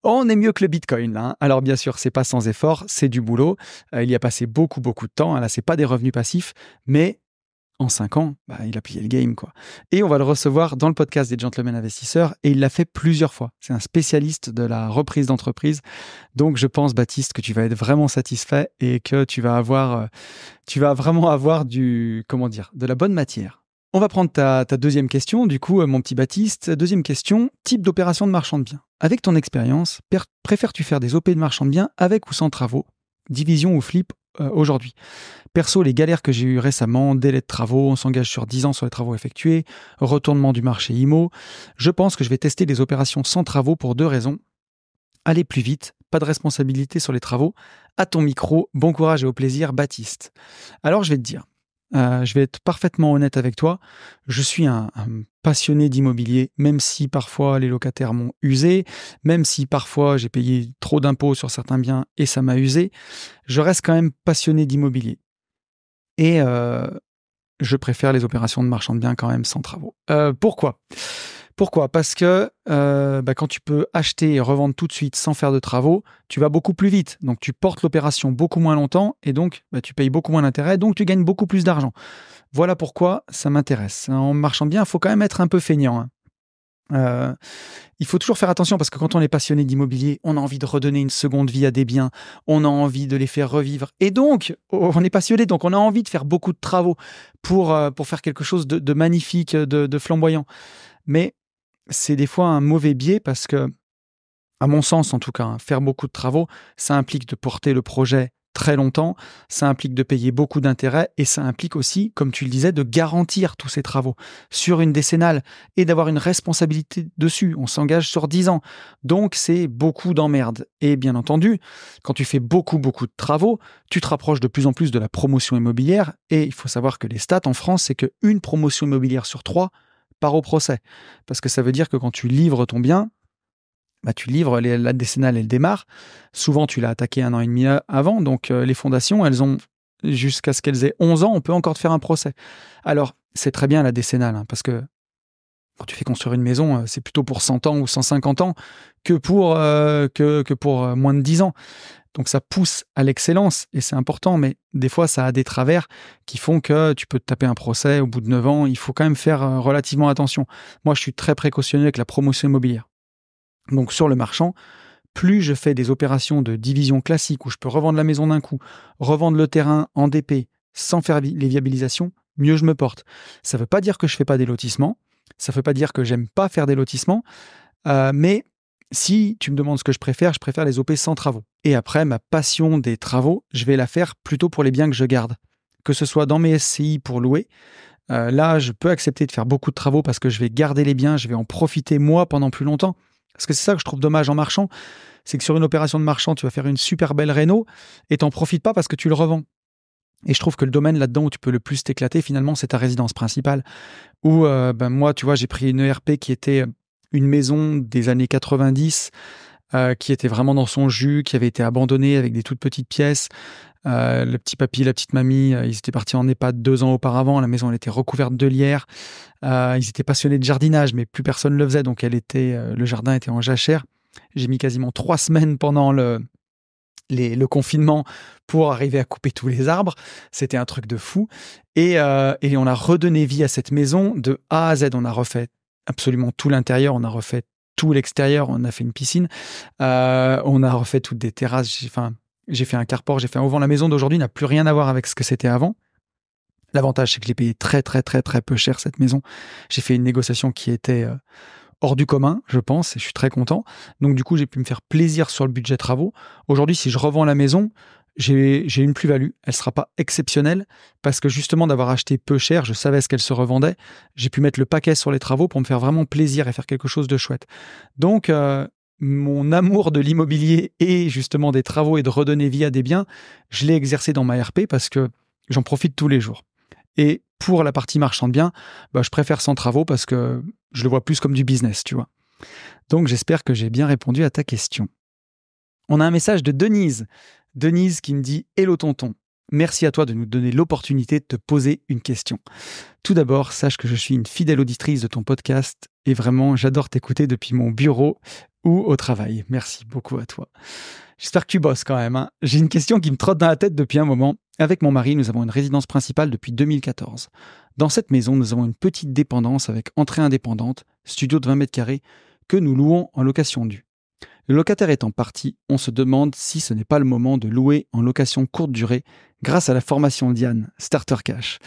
On est mieux que le Bitcoin, là. Hein. Alors bien sûr, c'est pas sans effort, c'est du boulot. Il y a passé beaucoup de temps. Là, c'est pas des revenus passifs, mais en 5 ans, il a plié le game, quoi. Et on va le recevoir dans le podcast des Gentlemen Investisseurs, et il l'a fait plusieurs fois. C'est un spécialiste de la reprise d'entreprise. Donc je pense, Baptiste, que tu vas être vraiment satisfait et que tu vas vraiment avoir de la bonne matière. On va prendre ta deuxième question, du coup, mon petit Baptiste. Deuxième question, type d'opération de marchand de biens. Avec ton expérience, préfères-tu faire des OP de marchand de biens avec ou sans travaux, division ou flip aujourd'hui? Perso, les galères que j'ai eues récemment, délai de travaux, on s'engage sur 10 ans sur les travaux effectués, retournement du marché IMO, je pense que je vais tester les opérations sans travaux pour 2 raisons. Aller plus vite, pas de responsabilité sur les travaux. À ton micro, bon courage et au plaisir, Baptiste. Alors je vais te dire, je vais être parfaitement honnête avec toi, je suis un passionné d'immobilier, même si parfois les locataires m'ont usé, même si parfois j'ai payé trop d'impôts sur certains biens et ça m'a usé, je reste quand même passionné d'immobilier. Et je préfère les opérations de marchand de biens quand même sans travaux. Pourquoi ? Parce que quand tu peux acheter et revendre tout de suite sans faire de travaux, tu vas beaucoup plus vite. Donc tu portes l'opération beaucoup moins longtemps et donc tu payes beaucoup moins d'intérêt, donc tu gagnes beaucoup plus d'argent. Voilà pourquoi ça m'intéresse. En marchand de biens, il faut quand même être un peu feignant. Hein. Il faut toujours faire attention parce que quand on est passionné d'immobilier, on a envie de redonner une seconde vie à des biens, on a envie de les faire revivre. Et donc, on est passionné, donc on a envie de faire beaucoup de travaux pour faire quelque chose de magnifique, de flamboyant. Mais c'est des fois un mauvais biais parce que, à mon sens en tout cas, faire beaucoup de travaux, ça implique de porter le projet très longtemps, ça implique de payer beaucoup d'intérêts et ça implique aussi, comme tu le disais, de garantir tous ces travaux sur une décennale et d'avoir une responsabilité dessus. On s'engage sur 10 ans. Donc, c'est beaucoup d'emmerdes. Et bien entendu, quand tu fais beaucoup de travaux, tu te rapproches de plus en plus de la promotion immobilière et il faut savoir que les stats en France, c'est qu'une promotion immobilière sur 3 part au procès. Parce que ça veut dire que quand tu livres ton bien, tu livres, la décennale, elle démarre. Souvent, tu l'as attaqué 1 an et demi avant. Donc, les fondations, elles ont, jusqu'à ce qu'elles aient 11 ans, on peut encore te faire un procès. Alors, c'est très bien la décennale, parce que quand tu fais construire une maison, c'est plutôt pour 100 ans ou 150 ans que pour moins de 10 ans. Donc, ça pousse à l'excellence et c'est important. Mais des fois, ça a des travers qui font que tu peux te taper un procès au bout de 9 ans. Il faut quand même faire relativement attention. Moi, je suis très précautionneux avec la promotion immobilière. Donc sur le marchand, plus je fais des opérations de division classique où je peux revendre la maison d'un coup, revendre le terrain en DP sans faire les viabilisations, mieux je me porte. Ça ne veut pas dire que je ne fais pas des lotissements, ça ne veut pas dire que j'aime pas faire des lotissements, mais si tu me demandes ce que je préfère les OP sans travaux. Et après, ma passion des travaux, je vais la faire plutôt pour les biens que je garde. Que ce soit dans mes SCI pour louer, là je peux accepter de faire beaucoup de travaux parce que je vais garder les biens, je vais en profiter moi pendant plus longtemps. Parce que c'est ça que je trouve dommage en marchand, c'est que sur une opération de marchand, tu vas faire une super belle réno et t'en profites pas parce que tu le revends. Et je trouve que le domaine là-dedans où tu peux le plus t'éclater, finalement, c'est ta résidence principale. Où, moi, tu vois, j'ai pris une ERP qui était une maison des années 90, qui était vraiment dans son jus, qui avait été abandonnée avec des toutes petites pièces. Le petit papy, la petite mamie, ils étaient partis en EHPAD 2 ans auparavant. La maison, elle était recouverte de lierre. Ils étaient passionnés de jardinage, mais plus personne ne le faisait. Donc, le jardin était en jachère. J'ai mis quasiment 3 semaines pendant le confinement pour arriver à couper tous les arbres. C'était un truc de fou. Et on a redonné vie à cette maison de A à Z. On a refait absolument tout l'intérieur, on a refait tout l'extérieur, on a fait une piscine, on a refait toutes des terrasses. J'ai fait un carport, j'ai fait un auvent. La maison d'aujourd'hui n'a plus rien à voir avec ce que c'était avant. L'avantage, c'est que je l'ai payé très, très, très, très peu cher, cette maison. J'ai fait une négociation qui était hors du commun, je pense, et je suis très content. Donc, du coup, j'ai pu me faire plaisir sur le budget travaux. Aujourd'hui, si je revends la maison, j'ai une plus-value. Elle ne sera pas exceptionnelle parce que justement, d'avoir acheté peu cher, je savais ce qu'elle se revendait. J'ai pu mettre le paquet sur les travaux pour me faire vraiment plaisir et faire quelque chose de chouette. Donc, mon amour de l'immobilier et justement des travaux et de redonner vie à des biens, je l'ai exercé dans ma RP parce que j'en profite tous les jours. Et pour la partie marchand de biens, je préfère sans travaux parce que je le vois plus comme du business, tu vois. Donc, j'espère que j'ai bien répondu à ta question. On a un message de Denise. Denise qui me dit « Hello tonton, merci à toi de nous donner l'opportunité de te poser une question. Tout d'abord, sache que je suis une fidèle auditrice de ton podcast et vraiment, j'adore t'écouter depuis mon bureau ou au travail. Merci beaucoup à toi. J'espère que tu bosses quand même, hein. J'ai une question qui me trotte dans la tête depuis un moment. Avec mon mari, nous avons une résidence principale depuis 2014. Dans cette maison, nous avons une petite dépendance avec entrée indépendante, studio de 20 mètres carrés, que nous louons en location due. Le locataire étant parti, on se demande si ce n'est pas le moment de louer en location courte durée grâce à la formation Diane, Starter Cash.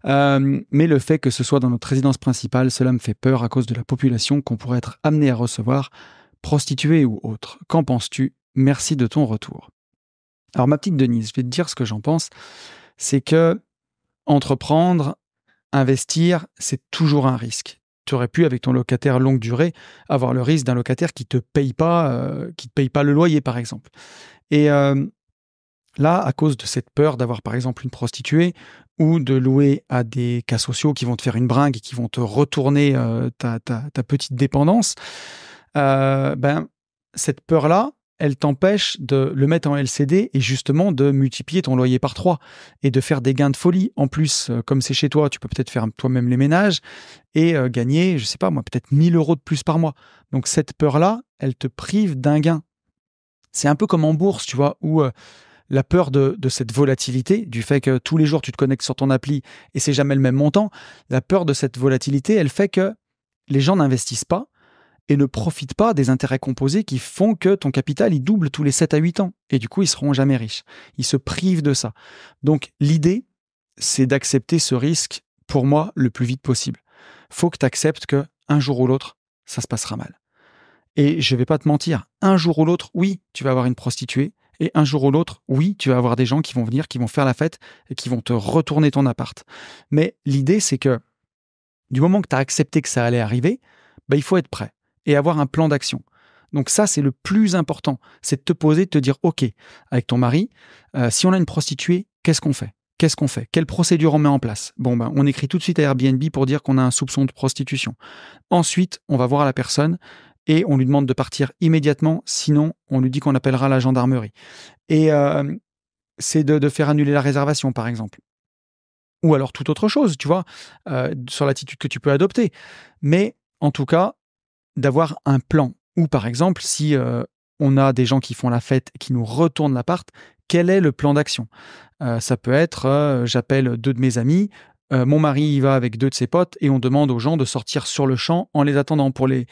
Mais le fait que ce soit dans notre résidence principale, cela me fait peur à cause de la population qu'on pourrait être amené à recevoir, prostituée ou autre. Qu'en penses-tu ? Merci de ton retour. Alors ma petite Denise, je vais te dire ce que j'en pense. C'est que entreprendre, investir, c'est toujours un risque. Tu aurais pu, avec ton locataire longue durée, avoir le risque d'un locataire qui te paye pas le loyer, par exemple. Et là, à cause de cette peur d'avoir, par exemple, une prostituée ou de louer à des cas sociaux qui vont te faire une bringue et qui vont te retourner ta petite dépendance, cette peur-là, elle t'empêche de le mettre en LCD et justement de multiplier ton loyer par 3 et de faire des gains de folie. En plus, comme c'est chez toi, tu peux peut-être faire toi-même les ménages et gagner, je sais pas moi, peut-être 1 000 € de plus par mois. Donc cette peur-là, elle te prive d'un gain. C'est un peu comme en bourse, tu vois, où la peur de cette volatilité, du fait que tous les jours tu te connectes sur ton appli et c'est jamais le même montant, la peur de cette volatilité, elle fait que les gens n'investissent pas et ne profitent pas des intérêts composés qui font que ton capital, il double tous les 7 à 8 ans. Et du coup, ils seront jamais riches. Ils se privent de ça. Donc, l'idée, c'est d'accepter ce risque, pour moi, le plus vite possible. Faut que tu acceptes que un jour ou l'autre, ça se passera mal. Et je vais pas te mentir, un jour ou l'autre, oui, tu vas avoir une prostituée. Et un jour ou l'autre, oui, tu vas avoir des gens qui vont venir, qui vont faire la fête et qui vont te retourner ton appart. Mais l'idée, c'est que du moment que tu as accepté que ça allait arriver, il faut être prêt et avoir un plan d'action. Donc ça, c'est le plus important. C'est de te poser, de te dire, OK, avec ton mari, si on a une prostituée, qu'est-ce qu'on fait ? Qu'est-ce qu'on fait ? Quelle procédure on met en place ? On écrit tout de suite à Airbnb pour dire qu'on a un soupçon de prostitution. Ensuite, on va voir la personne et on lui demande de partir immédiatement, sinon on lui dit qu'on appellera la gendarmerie. Et c'est de faire annuler la réservation, par exemple. Ou alors toute autre chose, tu vois, sur l'attitude que tu peux adopter. Mais en tout cas, d'avoir un plan. Ou par exemple, si on a des gens qui font la fête et qui nous retournent l'appart, quel est le plan d'action ? Ça peut être, j'appelle 2 de mes amis, mon mari y va avec 2 de ses potes et on demande aux gens de sortir sur le champ en les attendant pour les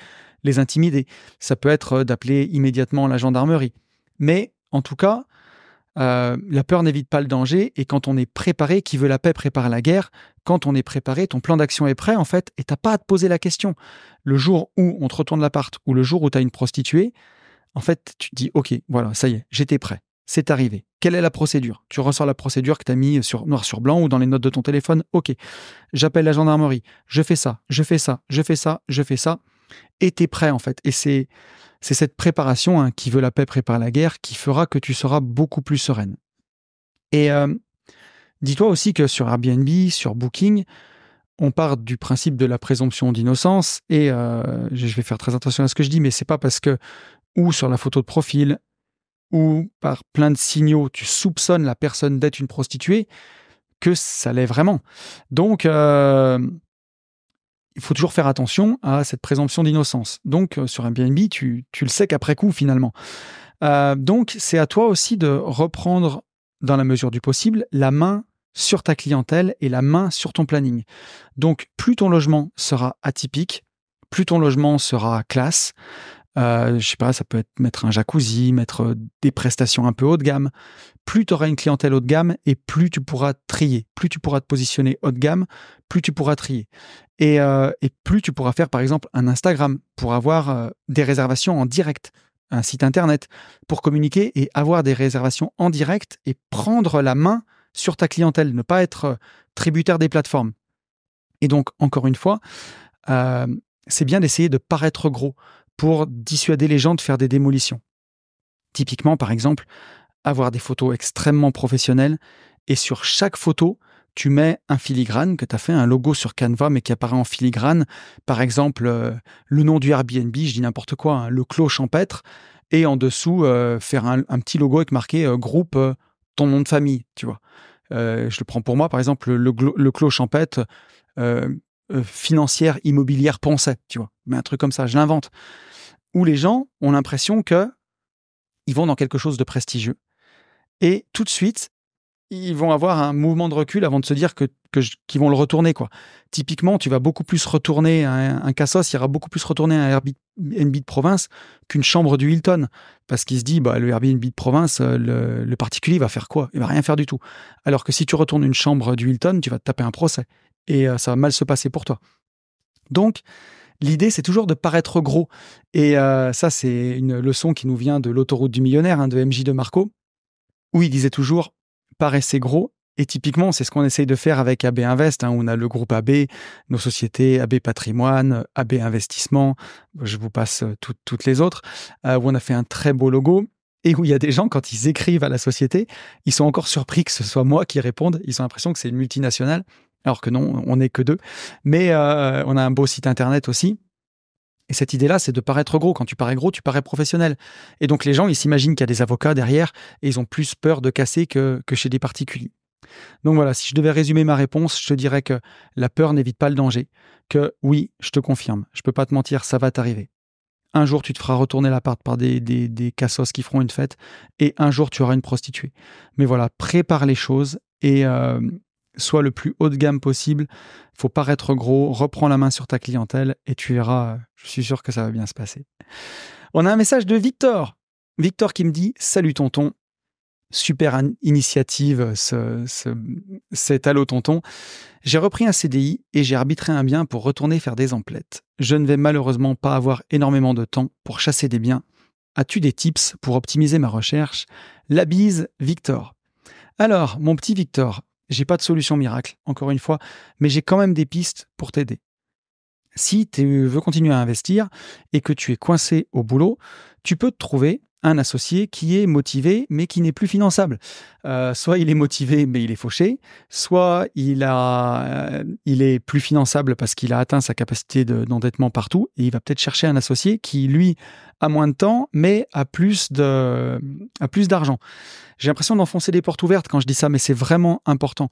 intimider. Ça peut être d'appeler immédiatement la gendarmerie. Mais en tout cas, la peur n'évite pas le danger et quand on est préparé, qui veut la paix prépare la guerre. Quand on est préparé, ton plan d'action est prêt en fait et t'as pas à te poser la question. Le jour où on te retourne l'appart ou le jour où tu as une prostituée, en fait, tu te dis OK, voilà, ça y est, j'étais prêt. C'est arrivé. Quelle est la procédure ? Tu ressors la procédure que tu as mis noir sur blanc ou dans les notes de ton téléphone. OK, j'appelle la gendarmerie. Je fais ça, je fais ça, je fais ça, je fais ça. Et tu es prêt en fait. Et c'est cette préparation, qui veut la paix prépare la guerre, qui fera que tu seras beaucoup plus sereine. Et Dis-toi aussi que sur Airbnb, sur Booking, on part du principe de la présomption d'innocence et je vais faire très attention à ce que je dis, mais c'est pas parce que ou sur la photo de profil ou par plein de signaux, tu soupçonnes la personne d'être une prostituée que ça l'est vraiment. Donc, il faut toujours faire attention à cette présomption d'innocence. Donc, sur Airbnb, tu le sais qu'après coup, finalement. Donc, c'est à toi aussi de reprendre, dans la mesure du possible, la main sur ta clientèle et la main sur ton planning. Donc, plus ton logement sera atypique, plus ton logement sera classe. Je sais pas, ça peut être mettre un jacuzzi, mettre des prestations un peu haut de gamme. Plus tu auras une clientèle haut de gamme et plus tu pourras trier. Plus tu pourras te positionner haut de gamme, plus tu pourras trier. Et plus tu pourras faire, par exemple, un Instagram pour avoir des réservations en direct, un site internet pour communiquer et avoir des réservations en direct et prendre la main sur ta clientèle, ne pas être tributaire des plateformes. Et donc, encore une fois, c'est bien d'essayer de paraître gros pour dissuader les gens de faire des démolitions. Typiquement, par exemple, avoir des photos extrêmement professionnelles et sur chaque photo, tu mets un filigrane que tu as fait, un logo sur Canva mais qui apparaît en filigrane. Par exemple, le nom du Airbnb, je dis n'importe quoi, hein, le Clos Champêtre, et en dessous, faire un petit logo avec marqué groupe ton nom de famille, tu vois. Je le prends pour moi, par exemple, le Clos Champêtre, financière immobilière Poncet, tu vois. Mais un truc comme ça, je l'invente. Où les gens ont l'impression que ils vont dans quelque chose de prestigieux. Et tout de suite, ils vont avoir un mouvement de recul avant de se dire qu'ils vont le retourner, quoi. Typiquement, tu vas beaucoup plus retourner un Cassos, il ira beaucoup plus retourner un Airbnb de province qu'une chambre du Hilton. Parce qu'il se dit, le Airbnb de province, le particulier va faire quoi? Il va rien faire du tout. Alors que si tu retournes une chambre du Hilton, tu vas te taper un procès. Et ça va mal se passer pour toi. Donc, l'idée, c'est toujours de paraître gros. Et ça, c'est une leçon qui nous vient de l'autoroute du millionnaire, de MJ de Marco, où il disait toujours « paraissez gros ». Et typiquement, c'est ce qu'on essaye de faire avec AB Invest, où on a le groupe AB, nos sociétés, AB Patrimoine, AB Investissement, je vous passe toutes les autres, où on a fait un très beau logo. Et où il y a des gens, quand ils écrivent à la société, ils sont encore surpris que ce soit moi qui réponde. Ils ont l'impression que c'est une multinationale. Alors que non, on n'est que deux. Mais on a un beau site internet aussi. Et cette idée-là, c'est de paraître gros. Quand tu parais gros, tu parais professionnel. Et donc les gens, ils s'imaginent qu'il y a des avocats derrière et ils ont plus peur de casser que chez des particuliers. Donc voilà, si je devais résumer ma réponse, je te dirais que la peur n'évite pas le danger. Que oui, je te confirme, je peux pas te mentir, ça va t'arriver. Un jour, tu te feras retourner l'appart par des cassos qui feront une fête et un jour, tu auras une prostituée. Mais voilà, prépare les choses et sois le plus haut de gamme possible. Faut paraître gros, reprends la main sur ta clientèle et tu verras, je suis sûr que ça va bien se passer. On a un message de Victor. Victor qui me dit « Salut tonton, super initiative, cet Allo tonton. J'ai repris un CDI et j'ai arbitré un bien pour retourner faire des emplettes. Je ne vais malheureusement pas avoir énormément de temps pour chasser des biens. As-tu des tips pour optimiser ma recherche? La bise, Victor. » Alors, mon petit Victor, j'ai pas de solution miracle, encore une fois, mais j'ai quand même des pistes pour t'aider. Si tu veux continuer à investir et que tu es coincé au boulot, tu peux te trouver un associé qui est motivé mais qui n'est plus finançable. Soit il est motivé mais il est fauché, soit il est plus finançable parce qu'il a atteint sa capacité d'endettement partout et il va peut-être chercher un associé qui, lui, a moins de temps mais a plus d'argent. J'ai l'impression d'enfoncer des portes ouvertes quand je dis ça, mais c'est vraiment important.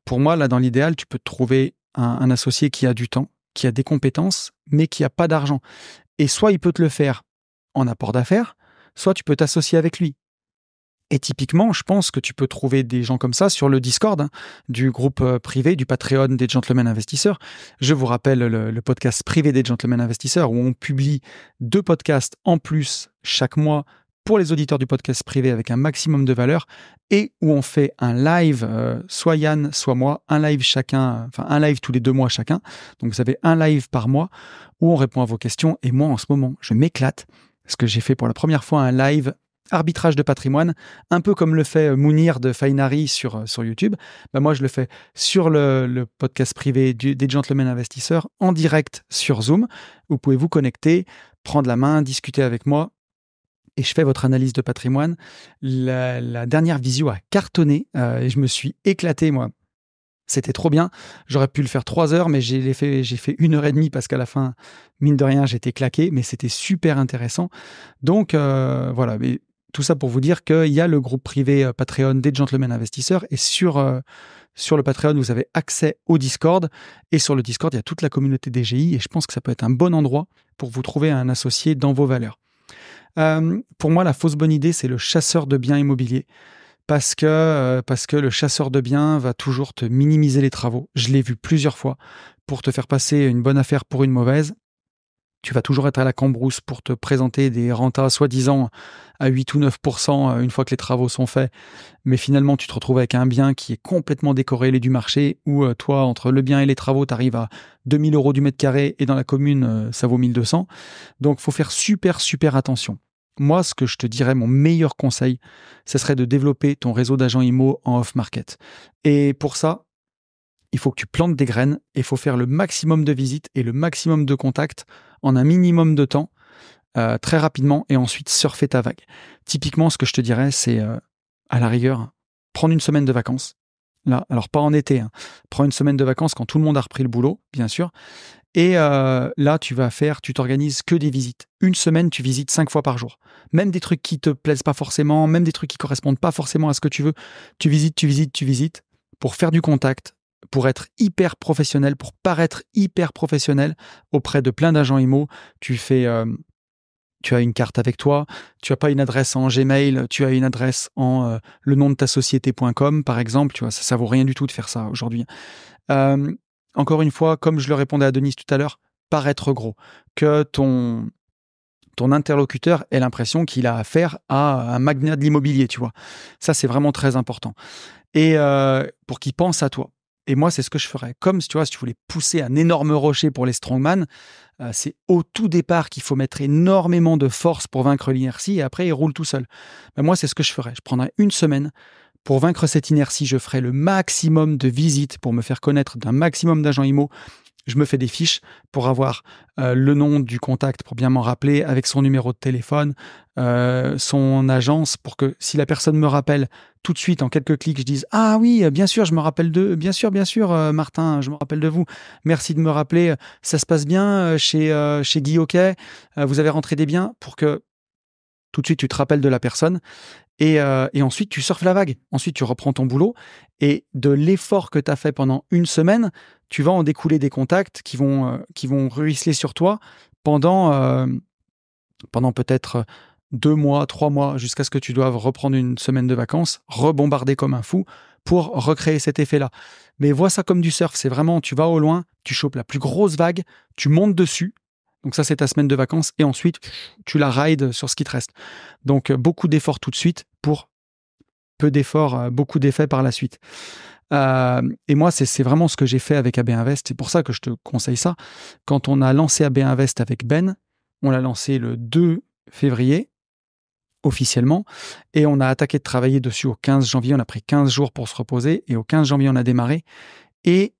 Pour moi, là, dans l'idéal, tu peux te trouver un associé qui a du temps, qui a des compétences, mais qui n'a pas d'argent. Et soit il peut te le faire en apport d'affaires, soit tu peux t'associer avec lui. Et typiquement, je pense que tu peux trouver des gens comme ça sur le Discord du groupe privé, du Patreon des Gentlemen Investisseurs. Je vous rappelle le podcast privé des Gentlemen Investisseurs où on publie 2 podcasts en plus chaque mois pour les auditeurs du podcast privé avec un maximum de valeur et où on fait un live, soit Yann, soit moi, un live tous les 2 mois chacun. Donc vous avez un live par mois où on répond à vos questions. Et moi, en ce moment, je m'éclate parce que j'ai fait pour la première fois un live arbitrage de patrimoine, un peu comme le fait Mounir de Fainari sur YouTube. Moi, je le fais sur le podcast privé des Gentlemen Investisseurs en direct sur Zoom. Vous pouvez vous connecter, prendre la main, discuter avec moi. et je fais votre analyse de patrimoine. La dernière visio a cartonné et je me suis éclaté, moi. C'était trop bien. J'aurais pu le faire 3 heures, mais j'ai fait 1 heure et demie parce qu'à la fin, mine de rien, j'étais claqué, mais c'était super intéressant. Donc, voilà. Mais tout ça pour vous dire qu'il y a le groupe privé Patreon des Gentlemen Investisseurs et sur le Patreon, vous avez accès au Discord et sur le Discord, il y a toute la communauté DGI et je pense que ça peut être un bon endroit pour vous trouver un associé dans vos valeurs. Pour moi, la fausse bonne idée, c'est le chasseur de biens immobiliers. Parce que le chasseur de biens va toujours te minimiser les travaux. Je l'ai vu plusieurs fois pour te faire passer une bonne affaire pour une mauvaise. Tu vas toujours être à la cambrousse pour te présenter des rentas soi-disant à 8 ou 9% une fois que les travaux sont faits. Mais finalement, tu te retrouves avec un bien qui est complètement décorrélé du marché où toi, entre le bien et les travaux, tu arrives à 2 000 € du mètre carré et dans la commune, ça vaut 1 200. Donc, il faut faire super, super attention. Moi, ce que je te dirais, mon meilleur conseil, ce serait de développer ton réseau d'agents IMO en off-market. Et pour ça, il faut que tu plantes des graines et il faut faire le maximum de visites et le maximum de contacts en un minimum de temps, très rapidement, et ensuite surfer ta vague. Typiquement, ce que je te dirais, c'est à la rigueur, prendre une semaine de vacances. Là, alors pas en été, hein. Prends une semaine de vacances quand tout le monde a repris le boulot, bien sûr. Et là, tu t'organises que des visites. Une semaine, tu visites 5 fois par jour. Même des trucs qui te plaisent pas forcément, même des trucs qui correspondent pas forcément à ce que tu veux. Tu visites pour faire du contact, pour être hyper professionnel, pour paraître hyper professionnel auprès de plein d'agents IMO. Tu as une carte avec toi, tu as pas une adresse en Gmail, tu as une adresse en le nom de ta société.com, par exemple. Tu vois, ça vaut rien du tout de faire ça aujourd'hui. Encore une fois, comme je le répondais à Denise tout à l'heure, paraître gros. Que ton interlocuteur ait l'impression qu'il a affaire à un magnat de l'immobilier, tu vois. Ça, c'est vraiment très important. Et pour qu'il pense à toi. Et moi, c'est ce que je ferais. Comme, tu vois, si tu voulais pousser un énorme rocher pour les strongman, c'est au tout départ qu'il faut mettre énormément de force pour vaincre l'inertie et après, il roule tout seul. Mais moi, c'est ce que je ferais. Je prendrais une semaine. Pour vaincre cette inertie, je ferai le maximum de visites pour me faire connaître d'un maximum d'agents IMO. Je me fais des fiches pour avoir le nom du contact, pour bien m'en rappeler, avec son numéro de téléphone, son agence, pour que si la personne me rappelle tout de suite, en quelques clics, je dise « Ah oui, bien sûr, je me rappelle de... Bien sûr, Martin, je me rappelle de vous. Merci de me rappeler. Ça se passe bien chez Guy Hockey. Vous avez rentré des biens ?» pour que tout de suite, tu te rappelles de la personne. Et ensuite, tu surfes la vague. Ensuite, tu reprends ton boulot. Et de l'effort que tu as fait pendant une semaine, tu vas en découler des contacts qui vont ruisseler sur toi pendant peut-être 2 mois, 3 mois, jusqu'à ce que tu doives reprendre une semaine de vacances, rebombarder comme un fou pour recréer cet effet-là. Mais vois ça comme du surf. C'est vraiment, tu vas au loin, tu chopes la plus grosse vague, tu montes dessus. Donc ça, c'est ta semaine de vacances. Et ensuite, tu la rides sur ce qui te reste. Donc, beaucoup d'efforts tout de suite pour peu d'efforts, beaucoup d'effets par la suite. Et moi, c'est vraiment ce que j'ai fait avec AB Invest. C'est pour ça que je te conseille ça. Quand on a lancé AB Invest avec Ben, on l'a lancé le 2 février, officiellement. Et on a attaqué de travailler dessus au 15 janvier. On a pris 15 jours pour se reposer. Et au 15 janvier, on a démarré. Et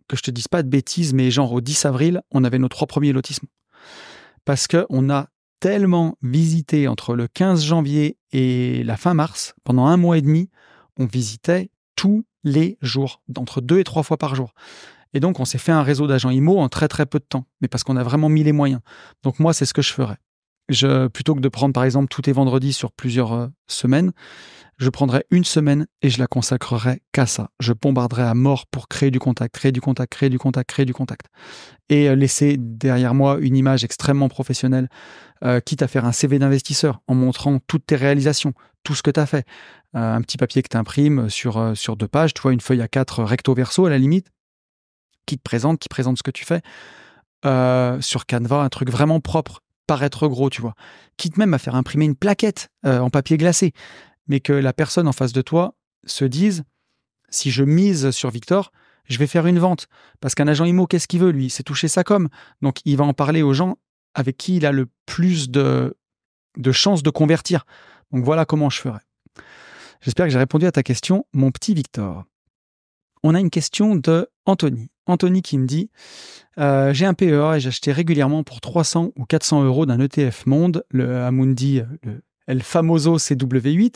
que je te dise pas de bêtises, mais genre au 10 avril, on avait nos 3 premiers lotissements. Parce qu'on a tellement visité entre le 15 janvier et la fin mars, pendant 1 mois et demi, on visitait tous les jours, entre 2 et 3 fois par jour. Et donc, on s'est fait un réseau d'agents IMO en très très peu de temps, mais parce qu'on a vraiment mis les moyens. Donc moi, c'est ce que je ferais. Plutôt que de prendre par exemple tous tes vendredis sur plusieurs semaines, je prendrais une semaine et je la consacrerais qu'à ça. Je bombarderais à mort pour créer du contact. Et laisser derrière moi une image extrêmement professionnelle, quitte à faire un CV d'investisseur en montrant toutes tes réalisations, tout ce que tu as fait. Un petit papier que tu imprimes sur 2 pages, tu vois, une feuille A4 recto verso à la limite, qui présente ce que tu fais. Sur Canva, un truc vraiment propre, paraître gros, tu vois. Quitte même à faire imprimer une plaquette en papier glacé, mais que la personne en face de toi se dise, si je mise sur Victor, je vais faire une vente. Parce qu'un agent IMO, qu'est-ce qu'il veut, lui? C'est toucher sa com. Donc, il va en parler aux gens avec qui il a le plus de chances de convertir. Donc, voilà comment je ferai. J'espère que j'ai répondu à ta question, mon petit Victor. On a une question de Anthony. Anthony qui me dit « J'ai un PEA et j'achetais régulièrement pour 300 ou 400 € d'un ETF Monde, le Amundi, le El Famoso CW8.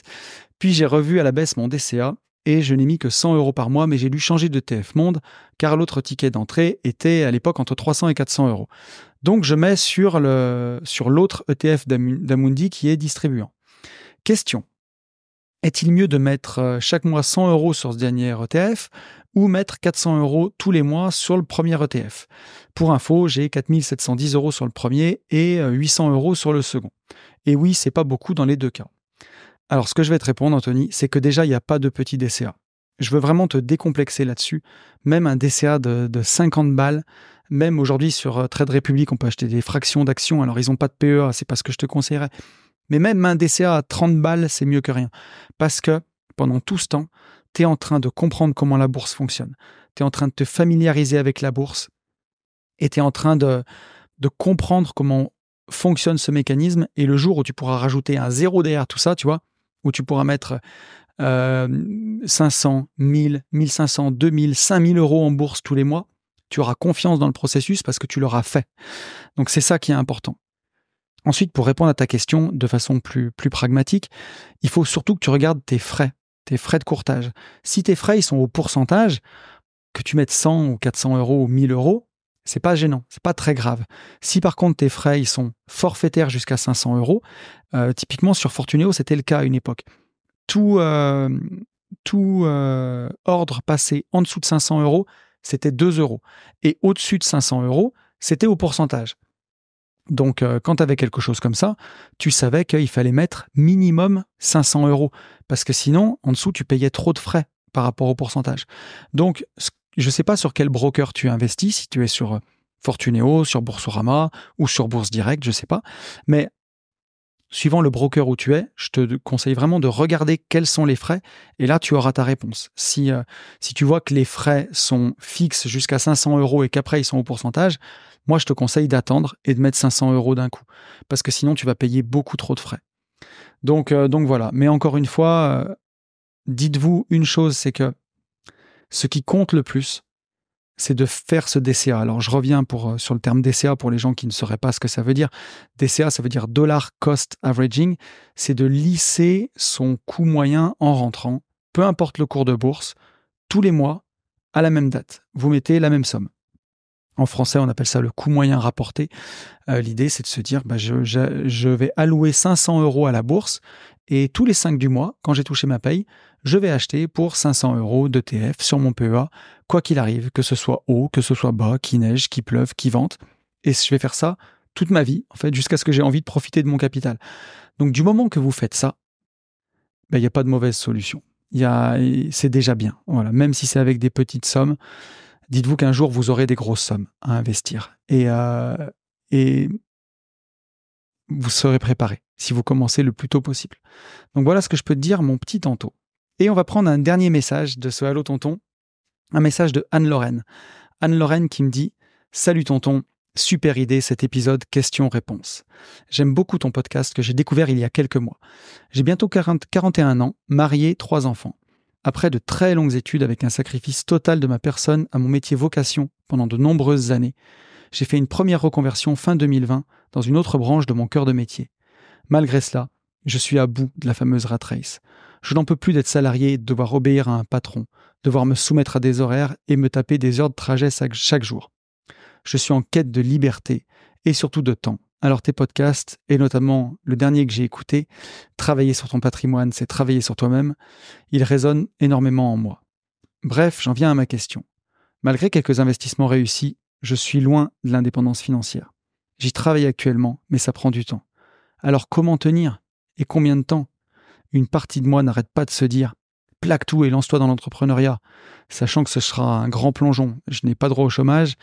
Puis j'ai revu à la baisse mon DCA et je n'ai mis que 100 € par mois, mais j'ai dû changer d'ETF Monde car l'autre ticket d'entrée était à l'époque entre 300 et 400 €. Donc je mets sur l'autre ETF d'Amundi qui est distribuant. Question. Est-il mieux de mettre chaque mois 100 € sur ce dernier ETF ou mettre 400 € tous les mois sur le premier ETF? Pour info, j'ai 4 710 € sur le premier et 800 € sur le second. Et oui, c'est pas beaucoup dans les deux cas. Alors, ce que je vais te répondre, Anthony, c'est que déjà, il n'y a pas de petit DCA. Je veux vraiment te décomplexer là-dessus. Même un DCA de 50 balles, même aujourd'hui sur Trade Republic, on peut acheter des fractions d'actions. Alors, ils n'ont pas de PEA, c'est pas ce que je te conseillerais. Mais même un DCA à 30 balles, c'est mieux que rien. Parce que pendant tout ce temps, tu es en train de comprendre comment la bourse fonctionne. Tu es en train de te familiariser avec la bourse et tu es en train de comprendre comment fonctionne ce mécanisme. Et le jour où tu pourras rajouter un zéro derrière tout ça, tu vois, où tu pourras mettre 500, 1000, 1500, 2000, 5000 € en bourse tous les mois, tu auras confiance dans le processus parce que tu l'auras fait. Donc c'est ça qui est important. Ensuite, pour répondre à ta question de façon plus pragmatique, il faut surtout que tu regardes tes frais de courtage. Si tes frais ils sont au pourcentage, que tu mettes 100 ou 400 € ou 1000 €, c'est pas gênant, c'est pas très grave. Si par contre tes frais ils sont forfaitaires jusqu'à 500 €, typiquement sur Fortuneo, c'était le cas à une époque. Tout ordre passé en dessous de 500 €, c'était 2 €. Et au-dessus de 500 €, c'était au pourcentage. Donc, quand tu avais quelque chose comme ça, tu savais qu'il fallait mettre minimum 500 €. Parce que sinon, en dessous, tu payais trop de frais par rapport au pourcentage. Donc, je ne sais pas sur quel broker tu investis, si tu es sur Fortuneo, sur Boursorama ou sur Bourse Direct, je ne sais pas. Mais suivant le broker où tu es, je te conseille vraiment de regarder quels sont les frais. Et là, tu auras ta réponse. Si tu vois que les frais sont fixes jusqu'à 500 € et qu'après, ils sont au pourcentage, moi, je te conseille d'attendre et de mettre 500 € d'un coup. Parce que sinon, tu vas payer beaucoup trop de frais. Donc voilà. Mais encore une fois, dites-vous une chose, c'est que ce qui compte le plus, c'est de faire ce DCA. Alors, je reviens sur le terme DCA pour les gens qui ne sauraient pas ce que ça veut dire. DCA, ça veut dire Dollar Cost Averaging. C'est de lisser son coût moyen en rentrant, peu importe le cours de bourse, tous les mois, à la même date. Vous mettez la même somme. En français, on appelle ça le coût moyen rapporté. L'idée, c'est de se dire, je vais allouer 500 € à la bourse et tous les 5 du mois, quand j'ai touché ma paye, je vais acheter pour 500 € d'ETF sur mon PEA, quoi qu'il arrive, que ce soit haut, que ce soit bas, qu'il neige, qu'il pleuve, qu'il vente. Et je vais faire ça toute ma vie, en fait, jusqu'à ce que j'ai envie de profiter de mon capital. Donc, du moment que vous faites ça, il n'y a pas de mauvaise solution. C'est déjà bien. Voilà. Même si c'est avec des petites sommes, dites-vous qu'un jour, vous aurez des grosses sommes à investir. Et vous serez préparé si vous commencez le plus tôt possible. Donc voilà ce que je peux te dire, mon petit Tanto. Et on va prendre un dernier message de ce Allô Tonton, un message de Anne-Lorraine. Anne-Lorraine qui me dit « Salut Tonton, super idée cet épisode questions-réponses. J'aime beaucoup ton podcast que j'ai découvert il y a quelques mois. J'ai bientôt 41 ans, marié, 3 enfants. Après de très longues études avec un sacrifice total de ma personne à mon métier vocation pendant de nombreuses années, j'ai fait une première reconversion fin 2020 dans une autre branche de mon cœur de métier. Malgré cela, je suis à bout de la fameuse rat race. Je n'en peux plus d'être salarié et de devoir obéir à un patron, devoir me soumettre à des horaires et me taper des heures de trajet chaque jour. Je suis en quête de liberté et surtout de temps. Alors tes podcasts, et notamment le dernier que j'ai écouté, Travailler sur ton patrimoine, c'est travailler sur toi-même, ils résonnent énormément en moi. Bref, j'en viens à ma question. Malgré quelques investissements réussis, je suis loin de l'indépendance financière. J'y travaille actuellement, mais ça prend du temps. Alors comment tenir? Et combien de temps? Une partie de moi n'arrête pas de se dire « plaque tout et lance-toi dans l'entrepreneuriat », sachant que ce sera un grand plongeon. Je n'ai pas droit au chômage,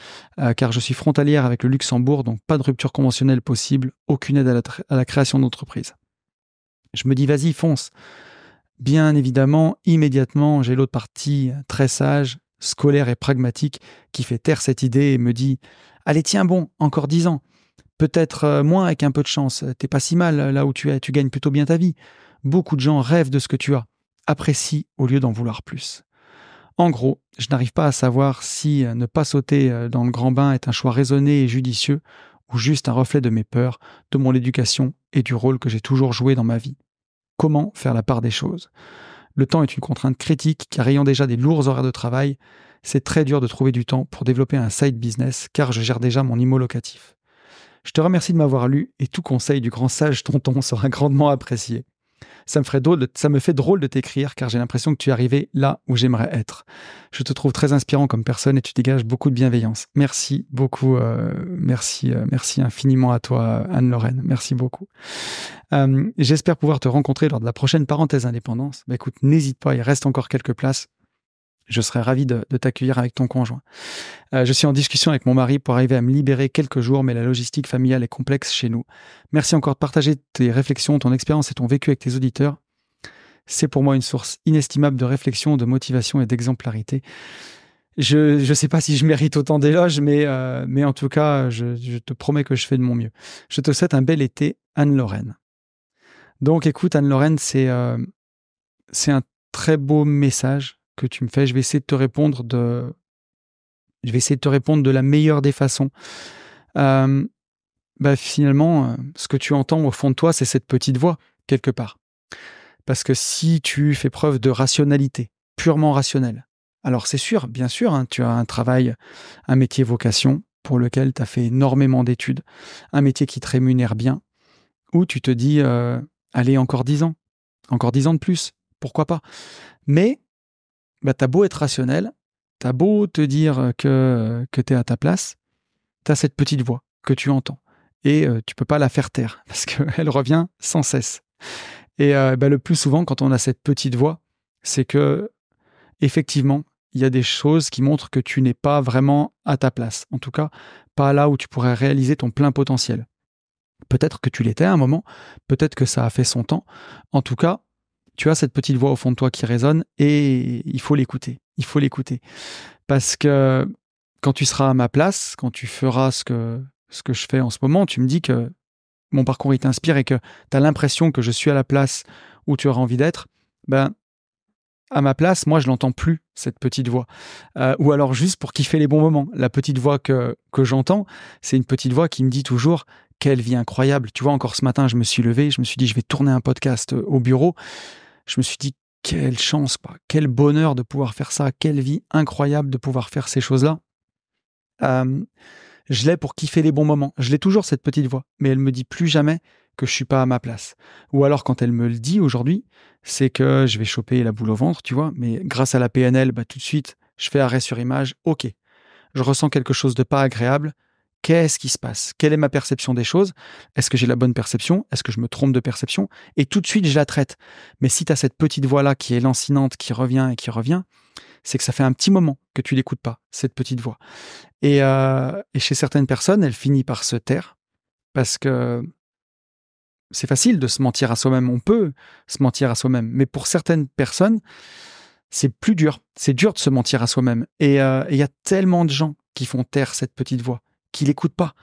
car je suis frontalière avec le Luxembourg, donc pas de rupture conventionnelle possible, aucune aide à la création d'entreprise. Je me dis « vas-y, fonce ». Bien évidemment, immédiatement, j'ai l'autre partie très sage, scolaire et pragmatique, qui fait taire cette idée et me dit « allez, tiens bon, encore 10 ans. Peut-être moins avec un peu de chance. T'es pas si mal là où tu es, tu gagnes plutôt bien ta vie. Beaucoup de gens rêvent de ce que tu as. Apprécie au lieu d'en vouloir plus. » En gros, je n'arrive pas à savoir si ne pas sauter dans le grand bain est un choix raisonné et judicieux ou juste un reflet de mes peurs, de mon éducation et du rôle que j'ai toujours joué dans ma vie? Comment faire la part des choses? Le temps est une contrainte critique car ayant déjà des lourds horaires de travail, c'est très dur de trouver du temps pour développer un side business car je gère déjà mon IMO locatif. Je te remercie de m'avoir lu et tout conseil du grand sage tonton sera grandement apprécié. Ça me fait drôle de t'écrire car j'ai l'impression que tu es arrivé là où j'aimerais être. Je te trouve très inspirant comme personne et tu dégages beaucoup de bienveillance. Merci beaucoup, merci infiniment à toi, Anne-Lorraine. Merci beaucoup. J'espère pouvoir te rencontrer lors de la prochaine parenthèse indépendance. Écoute, n'hésite pas, il reste encore quelques places. Je serais ravi de t'accueillir avec ton conjoint. Je suis en discussion avec mon mari pour arriver à me libérer quelques jours, mais la logistique familiale est complexe chez nous. Merci encore de partager tes réflexions, ton expérience et ton vécu avec tes auditeurs. C'est pour moi une source inestimable de réflexion, de motivation et d'exemplarité. Je ne sais pas si je mérite autant d'éloges, mais en tout cas, je te promets que je fais de mon mieux. Je te souhaite un bel été, Anne-Lorraine. Donc écoute, Anne-Lorraine, c'est un très beau message que tu me fais. Je vais essayer de te répondre de la meilleure des façons. Finalement, ce que tu entends au fond de toi, c'est cette petite voix, quelque part. Parce que si tu fais preuve de rationalité, purement rationnelle, alors c'est sûr, bien sûr, hein, tu as un travail, un métier vocation pour lequel tu as fait énormément d'études, un métier qui te rémunère bien, où tu te dis, allez, encore 10 ans de plus, pourquoi pas. Mais t'as beau être rationnel, t'as beau te dire que t'es à ta place, t'as cette petite voix que tu entends. Et tu peux pas la faire taire, parce qu'elle revient sans cesse. Et le plus souvent, quand on a cette petite voix, c'est que, effectivement, il y a des choses qui montrent que tu n'es pas vraiment à ta place. En tout cas, pas là où tu pourrais réaliser ton plein potentiel. Peut-être que tu l'étais à un moment, peut-être que ça a fait son temps. En tout cas, tu as cette petite voix au fond de toi qui résonne et il faut l'écouter. Il faut l'écouter. Parce que quand tu seras à ma place, quand tu feras ce que je fais en ce moment, tu me dis que mon parcours il t'inspire et que tu as l'impression que je suis à la place où tu auras envie d'être, à ma place, moi je l'entends plus, cette petite voix. Ou alors juste pour kiffer les bons moments. La petite voix que j'entends, c'est une petite voix qui me dit toujours « Quelle vie incroyable !» Tu vois, encore ce matin, je me suis levé, je me suis dit « Je vais tourner un podcast au bureau ». Je me suis dit, quelle chance, quel bonheur de pouvoir faire ça, quelle vie incroyable de pouvoir faire ces choses-là. Je l'ai pour kiffer les bons moments. Je l'ai toujours, cette petite voix, mais elle me dit plus jamais que je suis pas à ma place. Ou alors, quand elle me le dit aujourd'hui, c'est que je vais choper la boule au ventre, tu vois, mais grâce à la PNL, tout de suite, je fais arrêt sur image. Ok, je ressens quelque chose de pas agréable. Qu'est-ce qui se passe? Quelle est ma perception des choses? Est-ce que j'ai la bonne perception? Est-ce que je me trompe de perception? Et tout de suite, je la traite. Mais si tu as cette petite voix-là qui est lancinante, qui revient, c'est que ça fait un petit moment que tu l'écoutes pas, cette petite voix. Et chez certaines personnes, elle finit par se taire parce que c'est facile de se mentir à soi-même. On peut se mentir à soi-même. Mais pour certaines personnes, c'est plus dur. C'est dur de se mentir à soi-même. Et il y a tellement de gens qui font taire cette petite voix, qui l'écoutent pas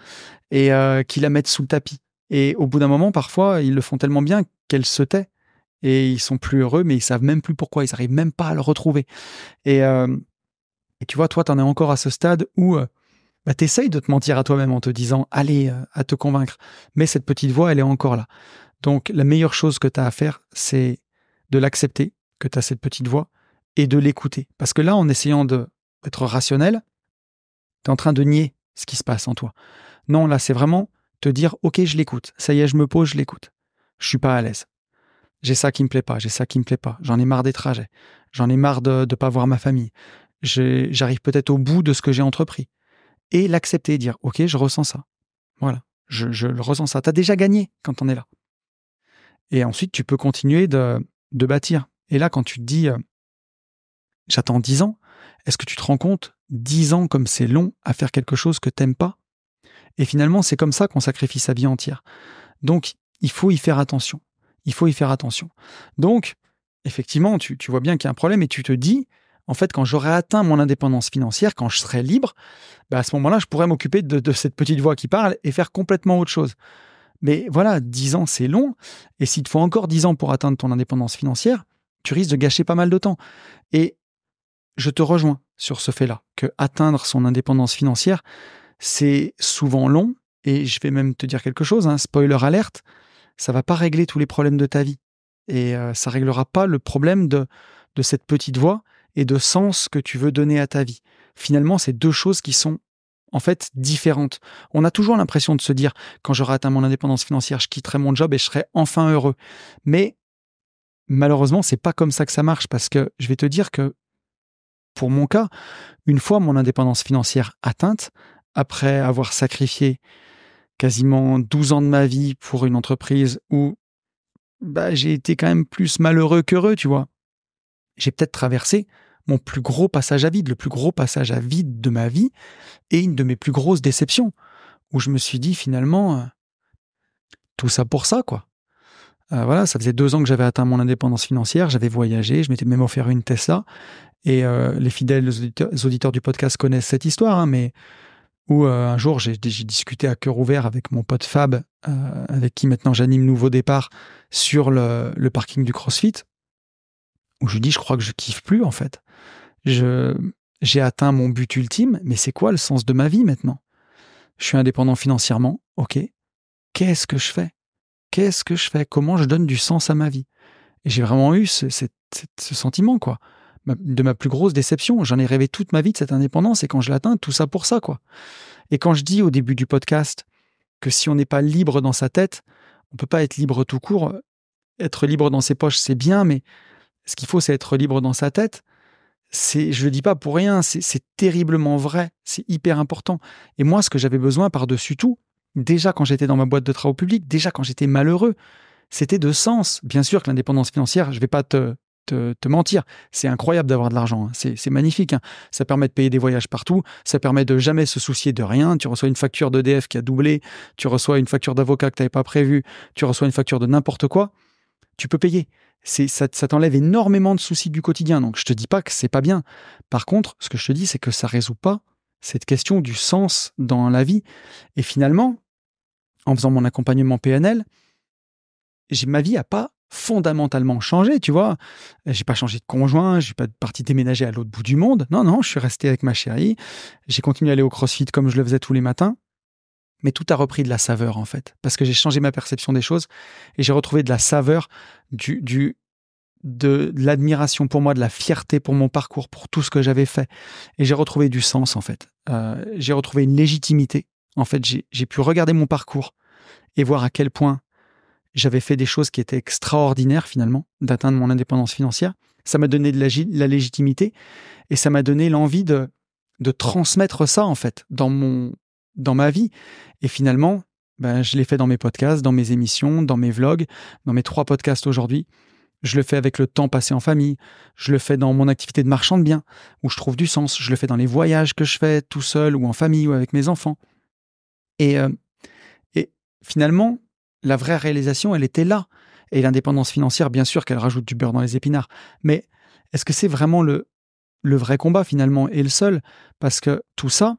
et qui la mettent sous le tapis. Et au bout d'un moment, parfois, ils le font tellement bien qu'elle se tait et ils sont plus heureux, mais ils savent même plus pourquoi. Ils n'arrivent même pas à le retrouver. Et tu vois, toi, t'en es encore à ce stade où t'essayes de te mentir à toi-même en te disant, allez, à te convaincre. Mais cette petite voix, elle est encore là. Donc, la meilleure chose que tu as à faire, c'est de l'accepter, que tu as cette petite voix, et de l'écouter. Parce que là, en essayant d'être rationnel, tu es en train de nier ce qui se passe en toi. Non, là, c'est vraiment te dire, ok, je l'écoute. Ça y est, je me pose, je l'écoute. Je suis pas à l'aise. J'ai ça qui me plaît pas, j'ai ça qui me plaît pas. J'en ai marre des trajets. J'en ai marre de pas voir ma famille. J'arrive peut-être au bout de ce que j'ai entrepris. Et l'accepter, dire, ok, je ressens ça. Voilà, je le ressens ça. Tu as déjà gagné quand on est là. Et ensuite, tu peux continuer de bâtir. Et là, quand tu te dis, j'attends 10 ans, est-ce que tu te rends compte, 10 ans comme c'est long à faire quelque chose que t'aimes pas? Et finalement, c'est comme ça qu'on sacrifie sa vie entière. Donc, il faut y faire attention. Il faut y faire attention. Donc, effectivement, tu vois bien qu'il y a un problème et tu te dis, en fait, quand j'aurai atteint mon indépendance financière, quand je serai libre, à ce moment-là, je pourrais m'occuper de cette petite voix qui parle et faire complètement autre chose. Mais voilà, 10 ans, c'est long. Et s'il te faut encore 10 ans pour atteindre ton indépendance financière, tu risques de gâcher pas mal de temps. Et je te rejoins sur ce fait-là, que atteindre son indépendance financière, c'est souvent long Et je vais même te dire quelque chose, hein, spoiler alerte, ça va pas régler tous les problèmes de ta vie. Et ça réglera pas le problème de cette petite voix et de sens que tu veux donner à ta vie. Finalement, c'est deux choses qui sont en fait différentes. On a toujours l'impression de se dire, quand j'aurai atteint mon indépendance financière, je quitterai mon job et je serai enfin heureux. Mais malheureusement, c'est pas comme ça que ça marche, parce que je vais te dire que pour mon cas, une fois mon indépendance financière atteinte, après avoir sacrifié quasiment 12 ans de ma vie pour une entreprise où j'ai été quand même plus malheureux qu'heureux, tu vois. J'ai peut-être traversé mon plus gros passage à vide, le plus gros passage à vide de ma vie, et une de mes plus grosses déceptions, où je me suis dit finalement, tout ça pour ça, quoi. Voilà, ça faisait 2 ans que j'avais atteint mon indépendance financière, j'avais voyagé, je m'étais même offert une Tesla, et les fidèles auditeurs du podcast connaissent cette histoire, hein, mais où un jour j'ai discuté à cœur ouvert avec mon pote Fab, avec qui maintenant j'anime Nouveau Départ sur le parking du CrossFit, où je lui dis, je crois que je kiffe plus en fait. J'ai atteint mon but ultime, mais c'est quoi le sens de ma vie maintenant? Je suis indépendant financièrement, ok. Qu'est-ce que je fais? Comment je donne du sens à ma vie? Et j'ai vraiment eu ce sentiment, quoi, de ma plus grosse déception. J'en ai rêvé toute ma vie de cette indépendance, et quand je l'atteins, tout ça pour ça, quoi. Et quand je dis au début du podcast que si on n'est pas libre dans sa tête, on peut pas être libre tout court. Être libre dans ses poches, c'est bien, mais ce qu'il faut, c'est être libre dans sa tête. Je le dis pas pour rien, c'est terriblement vrai, c'est hyper important. Et moi, ce que j'avais besoin par-dessus tout, déjà quand j'étais dans ma boîte de travaux publics, déjà quand j'étais malheureux, c'était de sens. Bien sûr que l'indépendance financière, je vais pas te mentir, c'est incroyable d'avoir de l'argent, hein. C'est magnifique, hein. Ça permet de payer des voyages partout, ça permet de jamais se soucier de rien. Tu reçois une facture d'EDF qui a doublé, tu reçois une facture d'avocat que tu n'avais pas prévue, tu reçois une facture de n'importe quoi, tu peux payer. Ça t'enlève énormément de soucis du quotidien, donc je te dis pas que c'est pas bien. Par contre, ce que je te dis, c'est que ça résout pas cette question du sens dans la vie. Et finalement, en faisant mon accompagnement PNL, ma vie a pas fondamentalement changé, tu vois. J'ai pas changé de conjoint, j'ai pas parti déménager à l'autre bout du monde. Non, je suis resté avec ma chérie. J'ai continué à aller au CrossFit comme je le faisais tous les matins. Mais tout a repris de la saveur, en fait, parce que j'ai changé ma perception des choses et j'ai retrouvé de la saveur, de l'admiration pour moi, de la fierté pour mon parcours, pour tout ce que j'avais fait. Et j'ai retrouvé du sens, en fait. J'ai retrouvé une légitimité. En fait, j'ai pu regarder mon parcours et voir à quel point j'avais fait des choses qui étaient extraordinaires, finalement, d'atteindre mon indépendance financière. Ça m'a donné de la légitimité et ça m'a donné l'envie de transmettre ça, en fait, dans ma vie. Et finalement, je l'ai fait dans mes podcasts, dans mes émissions, dans mes vlogs, dans mes 3 podcasts aujourd'hui. Je le fais avec le temps passé en famille. Je le fais dans mon activité de marchand de biens, où je trouve du sens. Je le fais dans les voyages que je fais tout seul ou en famille ou avec mes enfants. Et finalement, la vraie réalisation, elle était là. Et l'indépendance financière, bien sûr qu'elle rajoute du beurre dans les épinards. Mais est-ce que c'est vraiment le vrai combat finalement, et le seul? Parce que tout ça,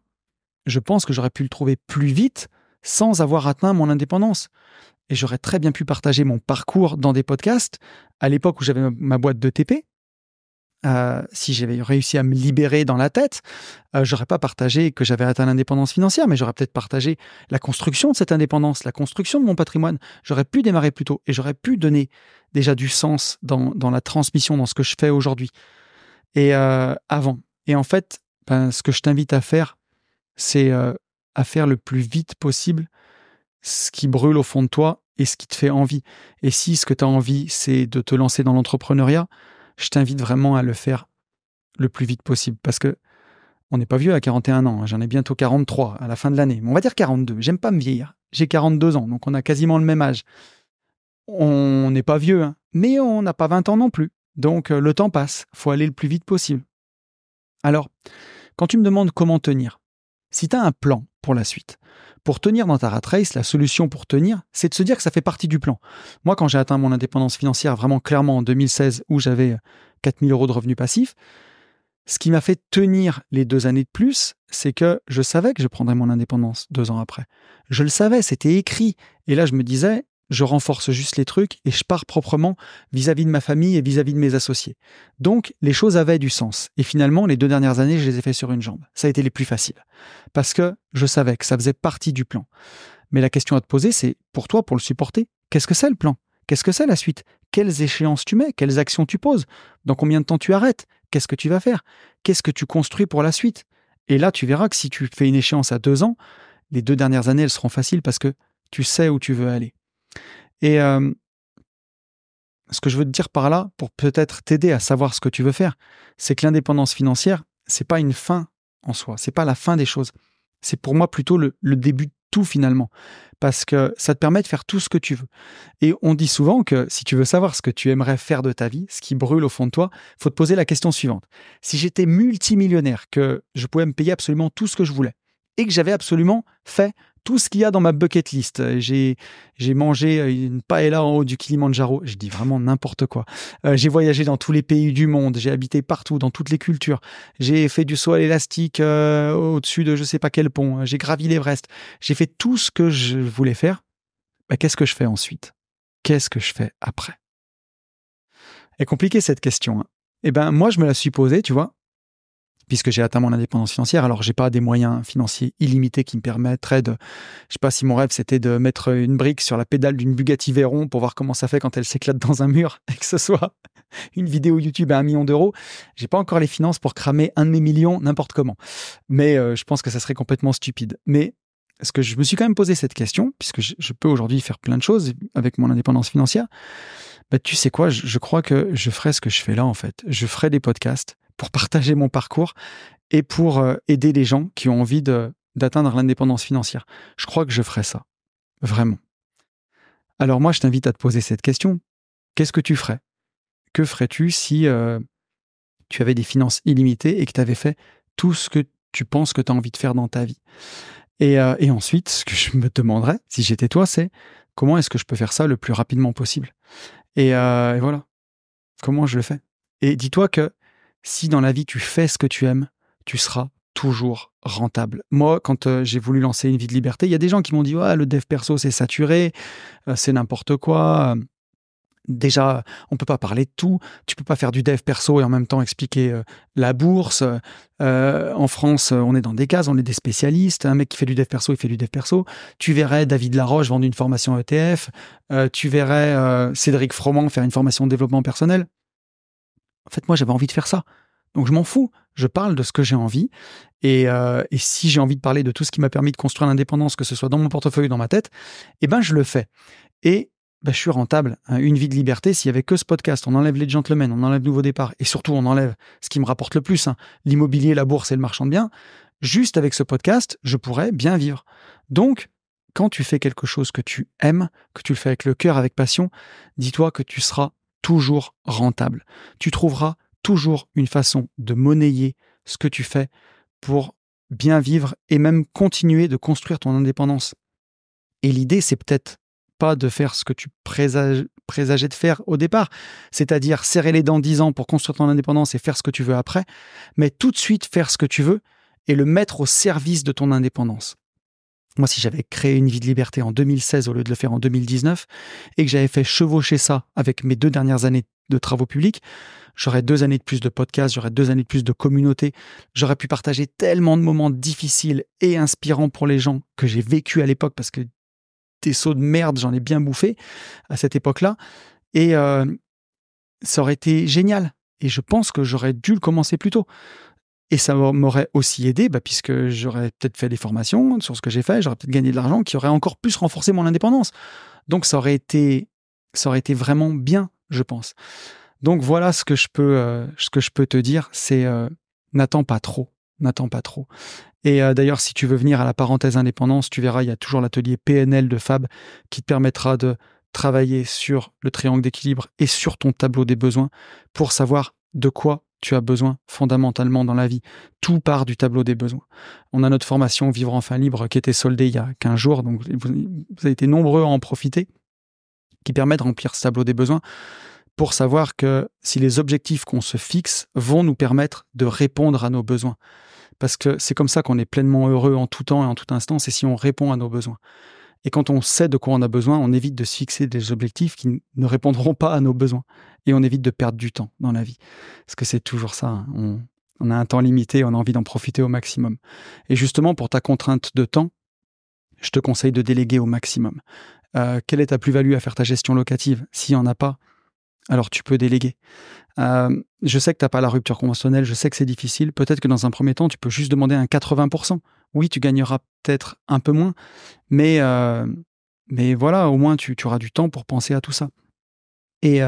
je pense que j'aurais pu le trouver plus vite sans avoir atteint mon indépendance. Et j'aurais très bien pu partager mon parcours dans des podcasts à l'époque où j'avais ma boîte de TP. Si j'avais réussi à me libérer dans la tête, j'aurais pas partagé que j'avais atteint l'indépendance financière, mais j'aurais peut-être partagé la construction de cette indépendance, la construction de mon patrimoine. J'aurais pu démarrer plus tôt et j'aurais pu donner déjà du sens dans la transmission, dans ce que je fais aujourd'hui et avant. Et en fait, ce que je t'invite à faire, c'est à faire le plus vite possible ce qui brûle au fond de toi et ce qui te fait envie. Et si ce que tu as envie, c'est de te lancer dans l'entrepreneuriat, je t'invite vraiment à le faire le plus vite possible. Parce que on n'est pas vieux à 41 ans. J'en ai bientôt 43 à la fin de l'année. Mais on va dire 42. J'aime pas me vieillir. J'ai 42 ans, donc on a quasiment le même âge. On n'est pas vieux, hein, mais on n'a pas 20 ans non plus. Donc le temps passe. Il faut aller le plus vite possible. Alors, quand tu me demandes comment tenir, si tu as un plan pour la suite, pour tenir dans ta rat race, la solution pour tenir, c'est de se dire que ça fait partie du plan. Moi, quand j'ai atteint mon indépendance financière, vraiment clairement en 2016, où j'avais 4 000 € de revenus passifs, ce qui m'a fait tenir les 2 années de plus, c'est que je savais que je prendrais mon indépendance 2 ans après. Je le savais, c'était écrit. Et là, je me disais, je renforce juste les trucs et je pars proprement vis-à-vis de ma famille et vis-à-vis de mes associés. Donc, les choses avaient du sens. Et finalement, les 2 dernières années, je les ai fait sur une jambe. Ça a été les plus faciles. Parce que je savais que ça faisait partie du plan. Mais la question à te poser, c'est pour toi, pour le supporter, qu'est-ce que c'est le plan? Qu'est-ce que c'est la suite? Quelles échéances tu mets? Quelles actions tu poses? Dans combien de temps tu arrêtes? Qu'est-ce que tu vas faire? Qu'est-ce que tu construis pour la suite? Et là, tu verras que si tu fais une échéance à 2 ans, les 2 dernières années, elles seront faciles parce que tu sais où tu veux aller. Et ce que je veux te dire par là, pour peut-être t'aider à savoir ce que tu veux faire, c'est que l'indépendance financière, c'est pas une fin en soi, c'est pas la fin des choses. C'est pour moi plutôt le début de tout finalement, parce que ça te permet de faire tout ce que tu veux. Et on dit souvent que si tu veux savoir ce que tu aimerais faire de ta vie, ce qui brûle au fond de toi, il faut te poser la question suivante. Si j'étais multimillionnaire, que je pouvais me payer absolument tout ce que je voulais, et que j'avais absolument fait tout ce qu'il y a dans ma bucket list. J'ai mangé une paella en haut du Kilimandjaro. Je dis vraiment n'importe quoi. J'ai voyagé dans tous les pays du monde. J'ai habité partout, dans toutes les cultures. J'ai fait du saut à l'élastique au-dessus de je sais pas quel pont. J'ai gravi l'Everest. J'ai fait tout ce que je voulais faire. Bah, qu'est-ce que je fais ensuite? Qu'est-ce que je fais après? C'est compliqué cette question. Hein. Eh ben, moi, je me la suis posée, tu vois, puisque j'ai atteint mon indépendance financière. Alors, j'ai pas des moyens financiers illimités qui me permettraient de... Je sais pas si mon rêve, c'était de mettre une brique sur la pédale d'une Bugatti Veyron pour voir comment ça fait quand elle s'éclate dans un mur et que ce soit une vidéo YouTube à 1 million d'euros. J'ai pas encore les finances pour cramer un de mes millions n'importe comment. Mais je pense que ça serait complètement stupide. Mais est-ce que je me suis quand même posé cette question, puisque je peux aujourd'hui faire plein de choses avec mon indépendance financière. Bah, tu sais quoi, je crois que je ferai ce que je fais là, en fait. Je ferai des podcasts pour partager mon parcours et pour aider les gens qui ont envie d'atteindre l'indépendance financière. Je crois que je ferai ça. Vraiment. Alors moi, je t'invite à te poser cette question. Qu'est-ce que tu ferais? Que ferais-tu si tu avais des finances illimitées et que tu avais fait tout ce que tu penses que tu as envie de faire dans ta vie? Et ensuite, ce que je me demanderais, si j'étais toi, c'est comment est-ce que je peux faire ça le plus rapidement possible? Et voilà, comment je le fais? Et dis-toi que si dans la vie tu fais ce que tu aimes, tu seras toujours rentable. Moi, quand j'ai voulu lancer une vie de liberté, il y a des gens qui m'ont dit ouais, le dev perso c'est saturé, c'est n'importe quoi. Déjà, on peut pas parler de tout. Tu peux pas faire du dev perso et en même temps expliquer la bourse. En France, on est dans des cases, on est des spécialistes. Un mec qui fait du dev perso, il fait du dev perso. Tu verrais David Laroche vendre une formation ETF. Tu verrais Cédric Froment faire une formation de développement personnel. En fait, moi, j'avais envie de faire ça. Donc, je m'en fous. Je parle de ce que j'ai envie. Et si j'ai envie de parler de tout ce qui m'a permis de construire l'indépendance, que ce soit dans mon portefeuille ou dans ma tête, eh ben, je le fais. Et je suis rentable. Une vie de liberté, s'il n'y avait que ce podcast, on enlève les gentlemen, on enlève Nouveau Départ, et surtout on enlève ce qui me rapporte le plus, l'immobilier, la bourse et le marchand de biens, juste avec ce podcast, je pourrais bien vivre. Donc, quand tu fais quelque chose que tu aimes, que tu le fais avec le cœur, avec passion, dis-toi que tu seras toujours rentable. Tu trouveras toujours une façon de monnayer ce que tu fais pour bien vivre et même continuer de construire ton indépendance. Et l'idée, c'est peut-être pas de faire ce que tu présageais de faire au départ, c'est-à-dire serrer les dents 10 ans pour construire ton indépendance et faire ce que tu veux après, mais tout de suite faire ce que tu veux et le mettre au service de ton indépendance. Moi, si j'avais créé une vie de liberté en 2016 au lieu de le faire en 2019 et que j'avais fait chevaucher ça avec mes 2 dernières années de travaux publics, j'aurais 2 années de plus de podcasts, j'aurais 2 années de plus de communauté, j'aurais pu partager tellement de moments difficiles et inspirants pour les gens que j'ai vécu à l'époque parce que des sauts de merde, j'en ai bien bouffé à cette époque-là. Et ça aurait été génial. Et je pense que j'aurais dû le commencer plus tôt. Et ça m'aurait aussi aidé, puisque j'aurais peut-être fait des formations sur ce que j'ai fait, j'aurais peut-être gagné de l'argent qui aurait encore plus renforcé mon indépendance. Donc ça aurait été vraiment bien, je pense. Donc voilà ce que je peux te dire, c'est n'attends pas trop. N'attends pas trop. Et d'ailleurs, si tu veux venir à la parenthèse indépendance, tu verras, il y a toujours l'atelier PNL de Fab qui te permettra de travailler sur le triangle d'équilibre et sur ton tableau des besoins pour savoir de quoi tu as besoin fondamentalement dans la vie. Tout part du tableau des besoins. On a notre formation Vivre enfin libre qui était soldée il y a 15 jours, donc vous avez été nombreux à en profiter, qui permet de remplir ce tableau des besoins pour savoir que si les objectifs qu'on se fixe vont nous permettre de répondre à nos besoins. Parce que c'est comme ça qu'on est pleinement heureux en tout temps et en tout instant, c'est si on répond à nos besoins. Et quand on sait de quoi on a besoin, on évite de se fixer des objectifs qui ne répondront pas à nos besoins. Et on évite de perdre du temps dans la vie. Parce que c'est toujours ça. On a un temps limité, on a envie d'en profiter au maximum. Et justement, pour ta contrainte de temps, je te conseille de déléguer au maximum. Quelle est ta plus-value à faire ta gestion locative? S'il n'y en a pas, alors tu peux déléguer. Je sais que tu n'as pas la rupture conventionnelle, je sais que c'est difficile. Peut-être que dans un premier temps, tu peux juste demander un 80%. Oui, tu gagneras peut-être un peu moins, mais voilà, au moins tu auras du temps pour penser à tout ça. Et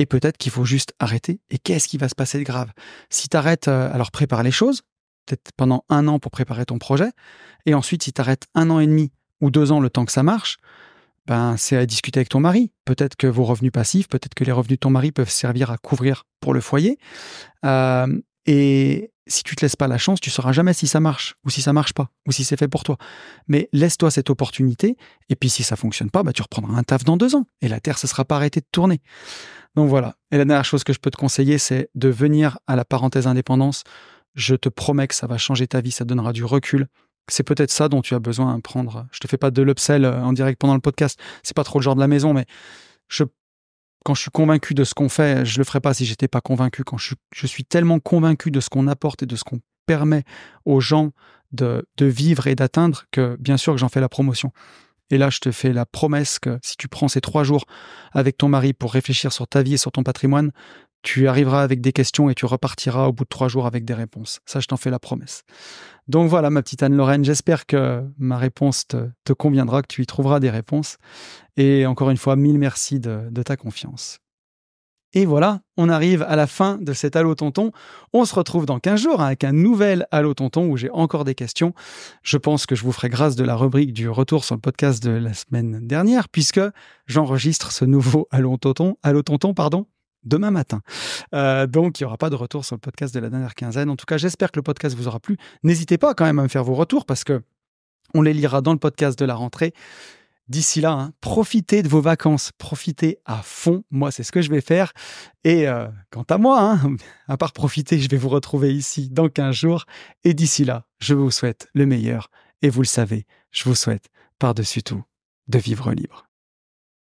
peut-être qu'il faut juste arrêter. Et qu'est-ce qui va se passer de grave? Si tu arrêtes, alors prépare les choses, peut-être pendant 1 an pour préparer ton projet, et ensuite si tu arrêtes 1 an et demi ou 2 ans le temps que ça marche, ben, c'est à discuter avec ton mari. Peut-être que vos revenus passifs, peut-être que les revenus de ton mari peuvent servir à couvrir pour le foyer. Et si tu te laisses pas la chance, tu sauras jamais si ça marche ou si ça marche pas ou si c'est fait pour toi. Mais laisse-toi cette opportunité. Et puis si ça fonctionne pas, bah, tu reprendras un taf dans 2 ans et la Terre ne sera pas arrêtée de tourner. Donc voilà. Et la dernière chose que je peux te conseiller, c'est de venir à la parenthèse indépendance. Je te promets que ça va changer ta vie, ça te donnera du recul. C'est peut-être ça dont tu as besoin à prendre. Je te fais pas de l'upsell en direct pendant le podcast. C'est pas trop le genre de la maison, mais quand je suis convaincu de ce qu'on fait, je le ferais pas si j'étais pas convaincu. Quand je suis tellement convaincu de ce qu'on apporte et de ce qu'on permet aux gens de vivre et d'atteindre que bien sûr que j'en fais la promotion. Et là, je te fais la promesse que si tu prends ces 3 jours avec ton mari pour réfléchir sur ta vie et sur ton patrimoine, tu arriveras avec des questions et tu repartiras au bout de 3 jours avec des réponses. Ça, je t'en fais la promesse. Donc voilà, ma petite Anne-Lorraine, j'espère que ma réponse te conviendra, que tu y trouveras des réponses. Et encore une fois, 1000 merci de ta confiance. Et voilà, on arrive à la fin de cet Allo Tonton. On se retrouve dans 15 jours avec un nouvel Allo Tonton où j'ai encore des questions. Je pense que je vous ferai grâce de la rubrique du retour sur le podcast de la semaine dernière puisque j'enregistre ce nouveau Allo Tonton, demain matin. Donc, il n'y aura pas de retour sur le podcast de la dernière quinzaine. En tout cas, j'espère que le podcast vous aura plu. N'hésitez pas quand même à me faire vos retours parce que on les lira dans le podcast de la rentrée. D'ici là, profitez de vos vacances, profitez à fond. Moi, c'est ce que je vais faire. Et quant à moi, à part profiter, je vais vous retrouver ici dans 15 jours. Et d'ici là, je vous souhaite le meilleur. Et vous le savez, je vous souhaite par-dessus tout de vivre libre.